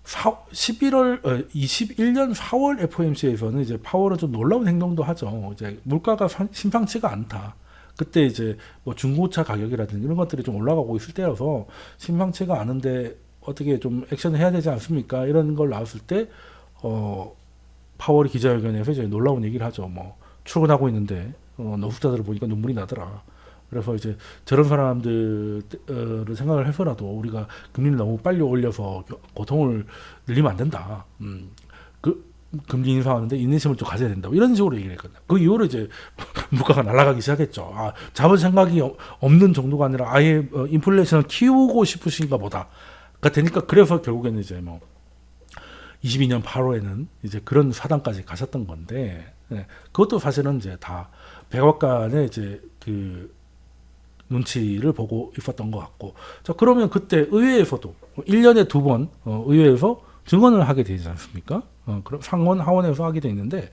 21년 4월 FOMC에서는 이제 파월은 좀 놀라운 행동도 하죠. 이제 물가가 심상치가 않다. 그때 이제 뭐 중고차 가격이라든지 이런 것들이 좀 올라가고 있을 때여서 심상치가 않은데 어떻게 좀 액션을 해야 되지 않습니까? 이런 걸 나왔을 때 파월이 기자회견에서 이제 놀라운 얘기를 하죠. 뭐 출근하고 있는데 노숙자들을 보니까 눈물이 나더라. 그래서 이제 저런 사람들을 생각을 해서라도 우리가 금리를 너무 빨리 올려서 고통을 늘리면 안 된다. 그 금리 인상하는데 인내심을 좀 가져야 된다. 이런 식으로 얘기를 했거든요. 그 이후로 이제 물가가 날아가기 시작했죠. 잡을 생각이 없는 정도가 아니라 아예 인플레이션을 키우고 싶으신가 보다가 되니까 그래서 결국에는 이제 뭐 22년 8월에는 이제 그런 사단까지 가셨던 건데 그것도 사실은 이제 다 백악관의 이제 그 눈치를 보고 있었던 것 같고. 자, 그러면 그때 의회에서도 1년에 2번 의회에서 증언을 하게 되지 않습니까? 그럼 상원 하원에서 하게 돼 있는데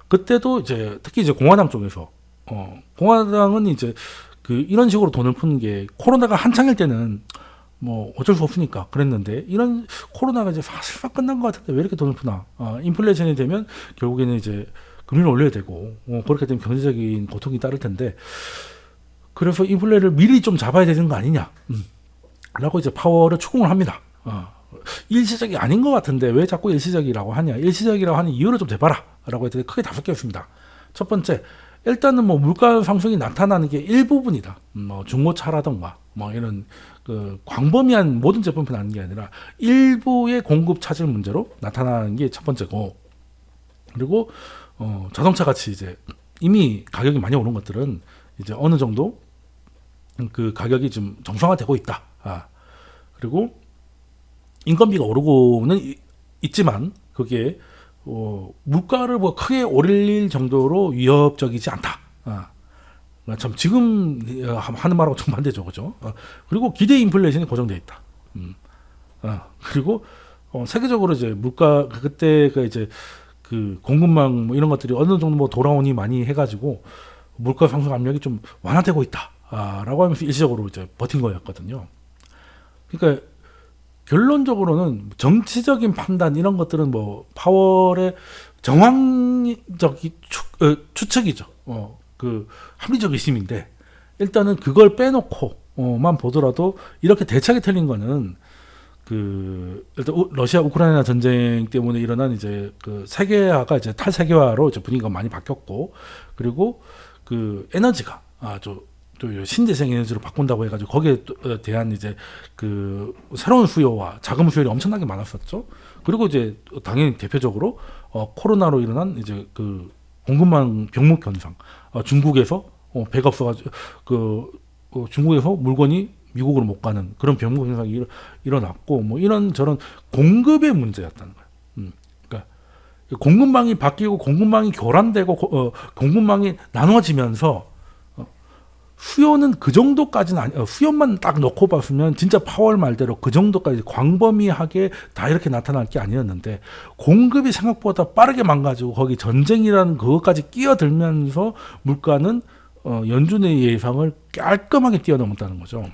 그때도 이제 특히 이제 공화당 쪽에서 공화당은 이제 이런 식으로 돈을 푸는 게 코로나가 한창일 때는 뭐 어쩔 수 없으니까 그랬는데 이런 코로나가 이제 사실상 끝난 것 같은데 왜 이렇게 돈을 푸나? 인플레이션이 되면 결국에는 이제 금리를 올려야 되고 그렇게 되면 경제적인 고통이 따를 텐데 그래서 인플레를 미리 좀 잡아야 되는 거 아니냐? 라고 이제 파월을 추궁을 합니다. 일시적이 아닌 것 같은데 왜 자꾸 일시적이라고 하냐? 일시적이라고 하는 이유를 좀 대봐라. 라고 했더니 크게 5개 있습니다. 첫 번째, 일단은 뭐 물가 상승이 나타나는 게 일부분이다. 뭐 중고차라던가 뭐 이런 광범위한 모든 제품이 나는 게 아니라 일부의 공급 차질 문제로 나타나는 게 첫 번째고, 그리고 자동차 같이 이제 이미 가격이 많이 오른 것들은 이제 어느 정도 그 가격이 좀 정상화되고 있다. 그리고 인건비가 오르고는 있지만 그게 물가를 뭐 크게 오릴 정도로 위협적이지 않다. 참 지금 하는 말하고 정반대죠, 그죠? 그리고 기대 인플레이션이 고정돼 있다. 그리고 세계적으로 이제 물가 그때가 이제 그 공급망 뭐 이런 것들이 어느 정도 뭐 돌아오니 많이 해가지고 물가 상승 압력이 좀 완화되고 있다라고 하면서 일시적으로 이제 버틴 거였거든요. 그러니까 결론적으로는 정치적인 판단 이런 것들은 뭐 파월의 정황적인 추측이죠. 그 합리적 의심인데 일단은 그걸 빼놓고만 보더라도 이렇게 대책이 틀린 거는 그 일단 러시아 우크라이나 전쟁 때문에 일어난 이제 그 세계화가 이제 탈세계화로 이제 분위기가 많이 바뀌었고 그리고 그 에너지가 또 신재생 에너지로 바꾼다고 해가지고 거기에 대한 이제 그 새로운 수요와 자금 수요가 엄청나게 많았었죠. 그리고 이제 당연히 대표적으로 코로나로 일어난 이제 그 공급망 병목 현상, 중국에서 배가 없어가지고 중국에서 물건이 미국으로 못 가는 그런 병목 현상이 일어났고 뭐 이런 저런 공급의 문제였다는 거예요. 그러니까 공급망이 바뀌고 공급망이 교란되고 공급망이 나눠지면서 수요는 그 정도까지는 아니, 수요만 딱 놓고 봤으면 진짜 파월 말대로 그 정도까지 광범위하게 다 이렇게 나타날 게 아니었는데 공급이 생각보다 빠르게 망가지고 거기 전쟁이라는 그것까지 끼어들면서 물가는 연준의 예상을 깔끔하게 뛰어넘었다는 거죠.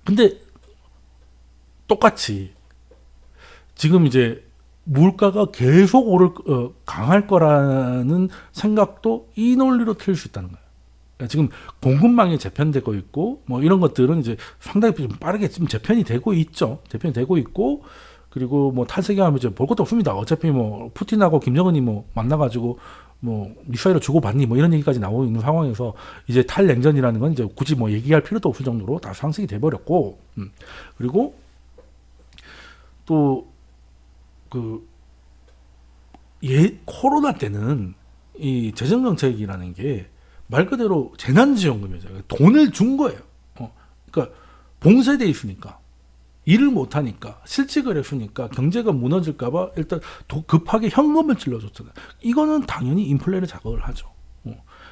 근데 똑같이 지금 이제 물가가 계속 강할 거라는 생각도 이 논리로 틀릴 수 있다는 거예요. 지금 공급망이 재편되고 있고 뭐 이런 것들은 이제 상당히 좀 빠르게 지금 재편이 되고 있죠. 재편이 되고 있고 그리고 뭐 탈세계하면 이제 볼 것도 없습니다. 어차피 뭐 푸틴하고 김정은이 뭐 만나가지고 뭐 미사일을 주고받니 뭐 이런 얘기까지 나오고 있는 상황에서 이제 탈냉전이라는 건 이제 굳이 뭐 얘기할 필요도 없을 정도로 다 상승이 돼버렸고 그리고 또 코로나 때는 이 재정정책이라는 게 말 그대로 재난지원금이죠. 돈을 준 거예요. 그러니까 봉쇄돼 있으니까 일을 못 하니까 실직을 했으니까 경제가 무너질까봐 일단 급하게 현금을 찔러줬잖아요. 이거는 당연히 인플레를 자극을 하죠.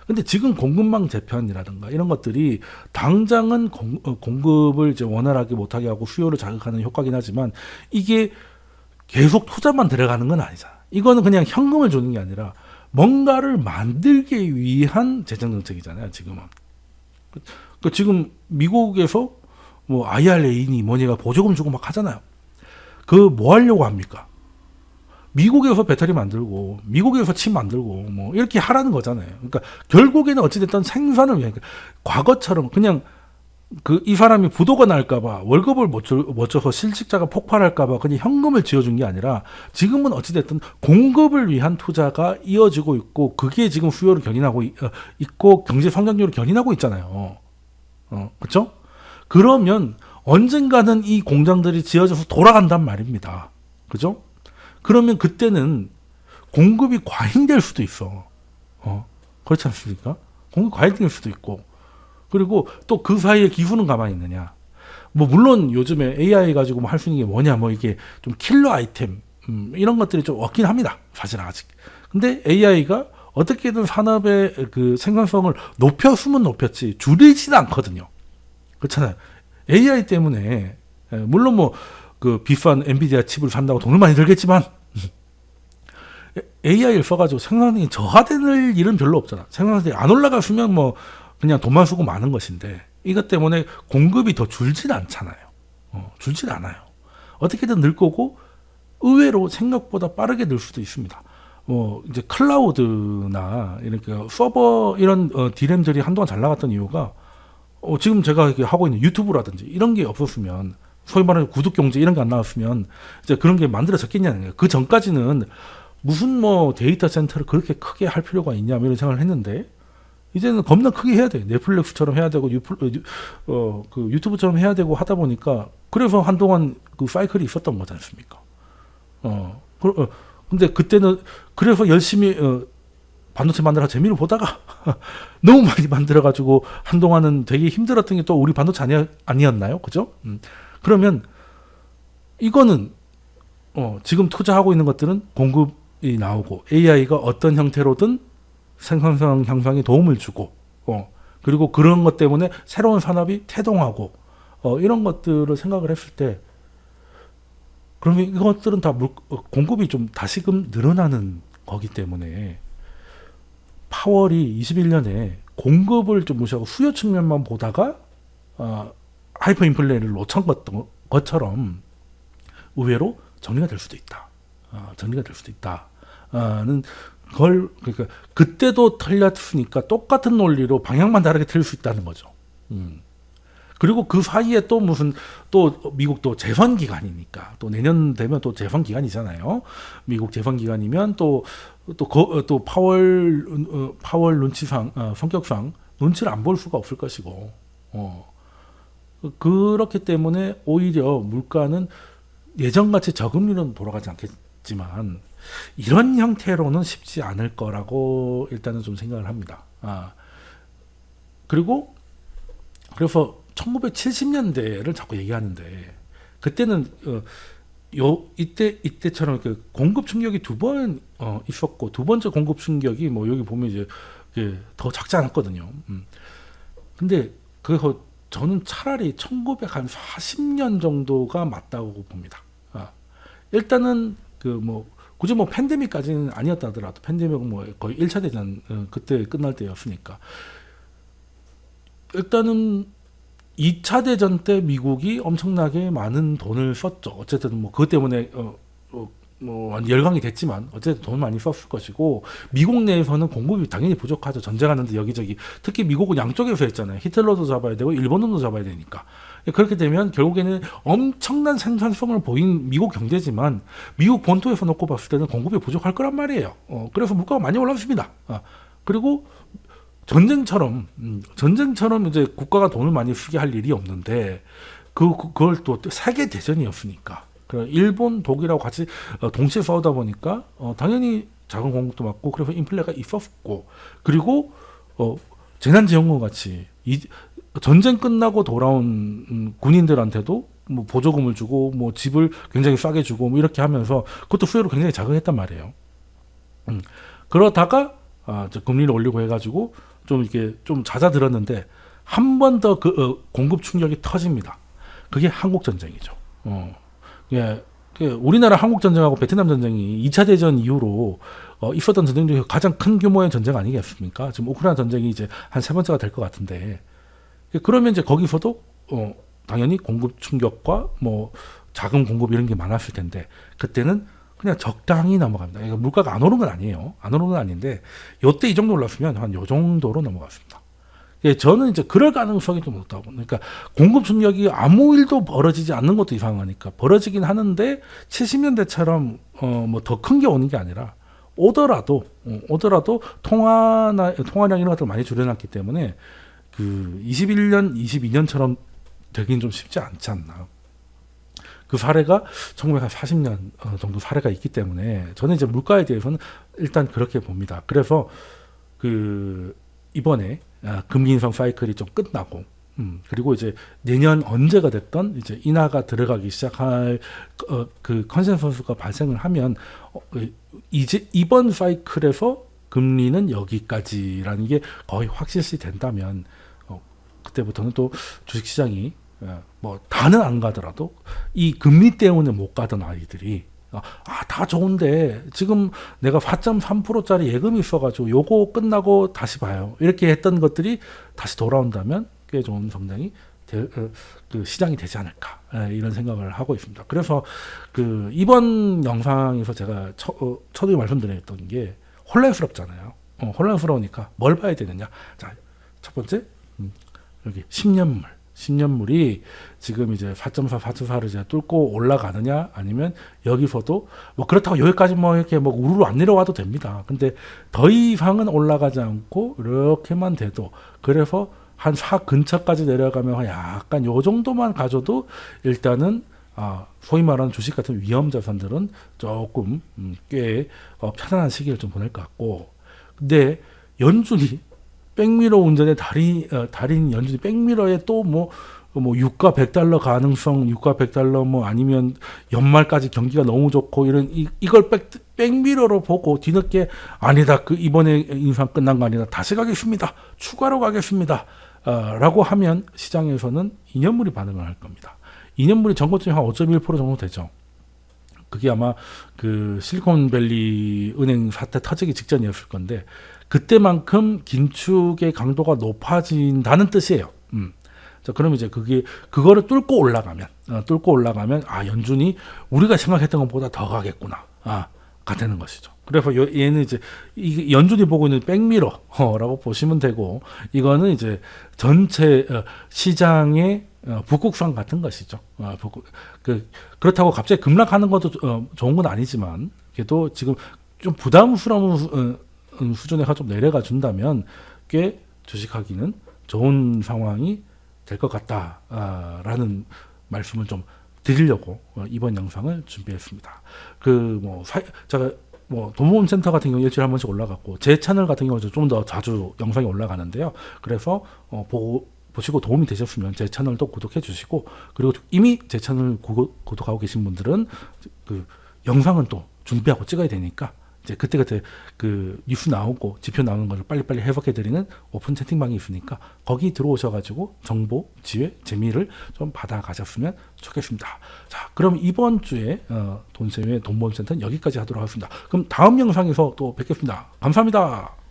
근데 지금 공급망 재편이라든가 이런 것들이 당장은 공급을 이제 원활하게 못하게 하고 수요를 자극하는 효과긴 하지만 이게 계속 투자만 들어가는 건 아니잖아. 이거는 그냥 현금을 주는 게 아니라 뭔가를 만들기 위한 재정 정책이잖아요. 지금은. 지금 미국에서 뭐 IRA니 뭐니가 보조금 주고 막 하잖아요. 그 뭐 하려고 합니까? 미국에서 배터리 만들고 미국에서 칩 만들고 뭐 이렇게 하라는 거잖아요. 그러니까 결국에는 어찌됐든 생산을 위해 과거처럼 그냥 이 사람이 부도가 날까봐 월급을 못 줘서 실직자가 폭발할까봐 그냥 현금을 쥐어준 게 아니라 지금은 어찌됐든 공급을 위한 투자가 이어지고 있고 그게 지금 수요를 견인하고 있고 경제 성장률을 견인하고 있잖아요. 그렇죠? 그러면 언젠가는 이 공장들이 지어져서 돌아간단 말입니다. 그죠? 그러면 그때는 공급이 과잉될 수도 있어. 그렇지 않습니까? 공급이 과잉될 수도 있고. 그리고 또 그 사이에 기술은 가만히 있느냐. 뭐 물론 요즘에 AI 가지고 뭐 할 수 있는 게 뭐냐, 뭐 이게 좀 킬러 아이템 이런 것들이 좀 없긴 합니다. 사실 아직. 근데 AI가 어떻게든 산업의 그 생산성을 높였으면 높였지 줄이지는 않거든요. 그렇잖아요. AI 때문에 물론 뭐 그 비싼 엔비디아 칩을 산다고 돈을 많이 들겠지만 AI를 써가지고 생산성이 저하될 일은 별로 없잖아. 생산성이 안 올라갔으면 뭐 그냥 돈만 쓰고 마는 것인데 이것 때문에 공급이 더 줄진 않잖아요. 줄진 않아요. 어떻게든 늘 거고 의외로 생각보다 빠르게 늘 수도 있습니다. 이제 클라우드나 이렇게 서버 이런 디램들이 한동안 잘 나갔던 이유가 지금 제가 하고 있는 유튜브라든지 이런 게 없었으면 소위 말하는 구독 경제 이런 게 안 나왔으면 이제 그런 게 만들어졌겠냐는 거예요. 그 전까지는 무슨 뭐 데이터 센터를 그렇게 크게 할 필요가 있냐 이런 생각을 했는데 이제는 겁나 크게 해야 돼. 넷플릭스처럼 해야 되고 그 유튜브처럼 해야 되고 하다 보니까 그래서 한동안 그 사이클이 있었던 거지 않습니까? 근데 그때는 그래서 열심히 반도체 만들어 재미를 보다가 너무 많이 만들어가지고 한동안은 되게 힘들었던 게 또 우리 반도체 아니었나요? 그죠? 그러면 이거는 지금 투자하고 있는 것들은 공급이 나오고 AI가 어떤 형태로든 생산성 향상에 도움을 주고 그리고 그런 것 때문에 새로운 산업이 태동하고 이런 것들을 생각을 했을 때 그러면 이것들은 다 공급이 좀 다시금 늘어나는 거기 때문에 파월이 21년에 공급을 좀 무시하고 수요 측면만 보다가 하이퍼 인플레를 놓친 것처럼 의외로 정리가 될 수도 있다. 정리가 될 수도 있다는 걸 그러니까 그때도 틀렸으니까 똑같은 논리로 방향만 다르게 틀릴 수 있다는 거죠. 그리고 그 사이에 또 무슨 또 미국도 재선 기간이니까 또 내년 되면 또 재선 기간이잖아요. 미국 재선 기간이면 또 파월 눈치상 성격상 눈치를 안 볼 수가 없을 것이고 그렇기 때문에 오히려 물가는 예전같이 저금리는 돌아가지 않겠지만 이런 형태로는 쉽지 않을 거라고 일단은 좀 생각을 합니다. 그리고 그래서 1970년대를 자꾸 얘기하는데 그때는 이때처럼 그 공급 충격이 두 번 있었고 두 번째 공급 충격이 뭐 여기 보면 이제 더 작지 않았거든요. 근데 그래서 저는 차라리 1940년 정도가 맞다고 봅니다. 일단은 그 뭐 굳이 뭐 팬데믹까지는 아니었다 하더라도 팬데믹은 뭐 거의 1차 대전 그때 끝날 때였으니까 일단은 2차 대전 때 미국이 엄청나게 많은 돈을 썼죠. 어쨌든 뭐 그것 때문에 뭐 열강이 됐지만 어쨌든 돈 많이 썼을 것이고 미국 내에서는 공급이 당연히 부족하죠. 전쟁하는데 여기저기 특히 미국은 양쪽에서 했잖아요. 히틀러도 잡아야 되고 일본도 잡아야 되니까 그렇게 되면 결국에는 엄청난 생산성을 보인 미국 경제지만 미국 본토에서 놓고 봤을 때는 공급이 부족할 거란 말이에요. 그래서 물가가 많이 올랐습니다. 그리고 전쟁처럼 이제 국가가 돈을 많이 쓰게 할 일이 없는데 그걸 또 세계 대전이었으니까 일본, 독일하고 같이 동시에 싸우다 보니까 당연히 자금 공급도 맞고 그래서 인플레가 있었고 그리고 재난지원금 같이 전쟁 끝나고 돌아온 군인들한테도 뭐 보조금을 주고 뭐 집을 굉장히 싸게 주고 뭐 이렇게 하면서 그것도 수요를 굉장히 자극했단 말이에요. 그러다가 금리를 올리고 해가지고 좀 이렇게 좀 잦아들었는데 한 번 더 그 공급 충격이 터집니다. 그게 한국 전쟁이죠. 우리나라 한국 전쟁하고 베트남 전쟁이 2차 대전 이후로 있었던 전쟁 중에 가장 큰 규모의 전쟁 아니겠습니까? 지금 우크라이나 전쟁이 이제 한 세 번째가 될 것 같은데 그러면 이제 거기서도 당연히 공급 충격과 뭐 자금 공급 이런 게 많았을 텐데 그때는 그냥 적당히 넘어갑니다. 그러니까 물가가 안 오른 건 아니에요. 안 오른 건 아닌데 요때 이 정도 올랐으면 한 요 정도로 넘어갔습니다. 저는 이제 그럴 가능성이 좀 높다고. 그러니까 공급 충격이 아무 일도 벌어지지 않는 것도 이상하니까 벌어지긴 하는데 70년대처럼 뭐 더 큰 게 오는 게 아니라 오더라도 통화량 이런 것들 많이 줄여놨기 때문에 그 21년, 22년처럼 되긴 좀 쉽지 않지 않나. 그 사례가 1940년 정도 사례가 있기 때문에 저는 이제 물가에 대해서는 일단 그렇게 봅니다. 그래서 그 이번에 금리 인상 사이클이 좀 끝나고 그리고 이제 내년 언제가 됐던 이제 인하가 들어가기 시작할 그 컨센서스가 발생을 하면 이제 이번 사이클에서 금리는 여기까지라는 게 거의 확실시 된다면 그때부터는 또 주식시장이 뭐 다는 안 가더라도 이 금리 때문에 못 가던 아이들이 다 좋은데 지금 내가 4.3%짜리 예금이 있어가지고 요거 끝나고 다시 봐요. 이렇게 했던 것들이 다시 돌아온다면 꽤 좋은 성장이 그 시장이 되지 않을까 이런 생각을 하고 있습니다. 그래서 그 이번 영상에서 제가 처음에 말씀드렸던 게 혼란스럽잖아요. 혼란스러우니까 뭘 봐야 되느냐. 자, 첫 번째 여기 10년물이 지금 이제 4.4, 4.4를 이제 뚫고 올라가느냐 아니면 여기서도 뭐 그렇다고 여기까지 뭐 이렇게 뭐 우르르 안 내려와도 됩니다. 근데 더 이상은 올라가지 않고 이렇게만 돼도 그래서 한 4 근처까지 내려가면 약간 요 정도만 가져도 일단은 소위 말하는 주식 같은 위험 자산들은 조금 꽤 편안한 시기를 좀 보낼 것 같고 근데 연준이 백미러 운전의 달인 연준이 백미러에 또 뭐 뭐 유가 100달러 가능성, 유가 100달러 뭐 아니면 연말까지 경기가 너무 좋고 이런 이걸 백미러로 보고 뒤늦게 아니다. 그 이번에 인상 끝난 거 아니다. 다시 가겠습니다. 추가로 가겠습니다. 라고 하면 시장에서는 2년물이 반응을 할 겁니다. 2년물이 전고점이 한 5.1% 정도 되죠. 그게 아마 그 실리콘밸리 은행 사태 터지기 직전이었을 건데 그때만큼 긴축의 강도가 높아진다는 뜻이에요. 자, 그럼 이제 그거를 뚫고 올라가면 아, 연준이 우리가 생각했던 것보다 더 가겠구나. 가 되는 것이죠. 그래서 얘는 이제 연준이 보고 있는 백미러라고 보시면 되고, 이거는 이제 전체 시장의 북극성 같은 것이죠. 그렇다고 갑자기 급락하는 것도 좋은 건 아니지만, 그래도 지금 좀 부담스러운 수준에 좀 내려가 준다면 꽤 주식하기는 좋은 상황이 될 것 같다라는 말씀을 좀 드리려고 이번 영상을 준비했습니다. 제가 돈모음센터 같은 경우 일주일에 한 번씩 올라갔고, 제 채널 같은 경우는 좀 더 자주 영상이 올라가는데요. 그래서 보시고 도움이 되셨으면 제 채널도 구독해 주시고, 그리고 이미 제 채널 구독하고 계신 분들은 그 영상은 또 준비하고 찍어야 되니까 이제 그때그때 그 뉴스 나오고 지표 나오는 것을 빨리빨리 해석해드리는 오픈 채팅방이 있으니까 거기 들어오셔가지고 정보, 지혜, 재미를 좀 받아가셨으면 좋겠습니다. 자, 그럼 이번 주에 돈쌤의 돈모음센터는 여기까지 하도록 하겠습니다. 그럼 다음 영상에서 또 뵙겠습니다. 감사합니다.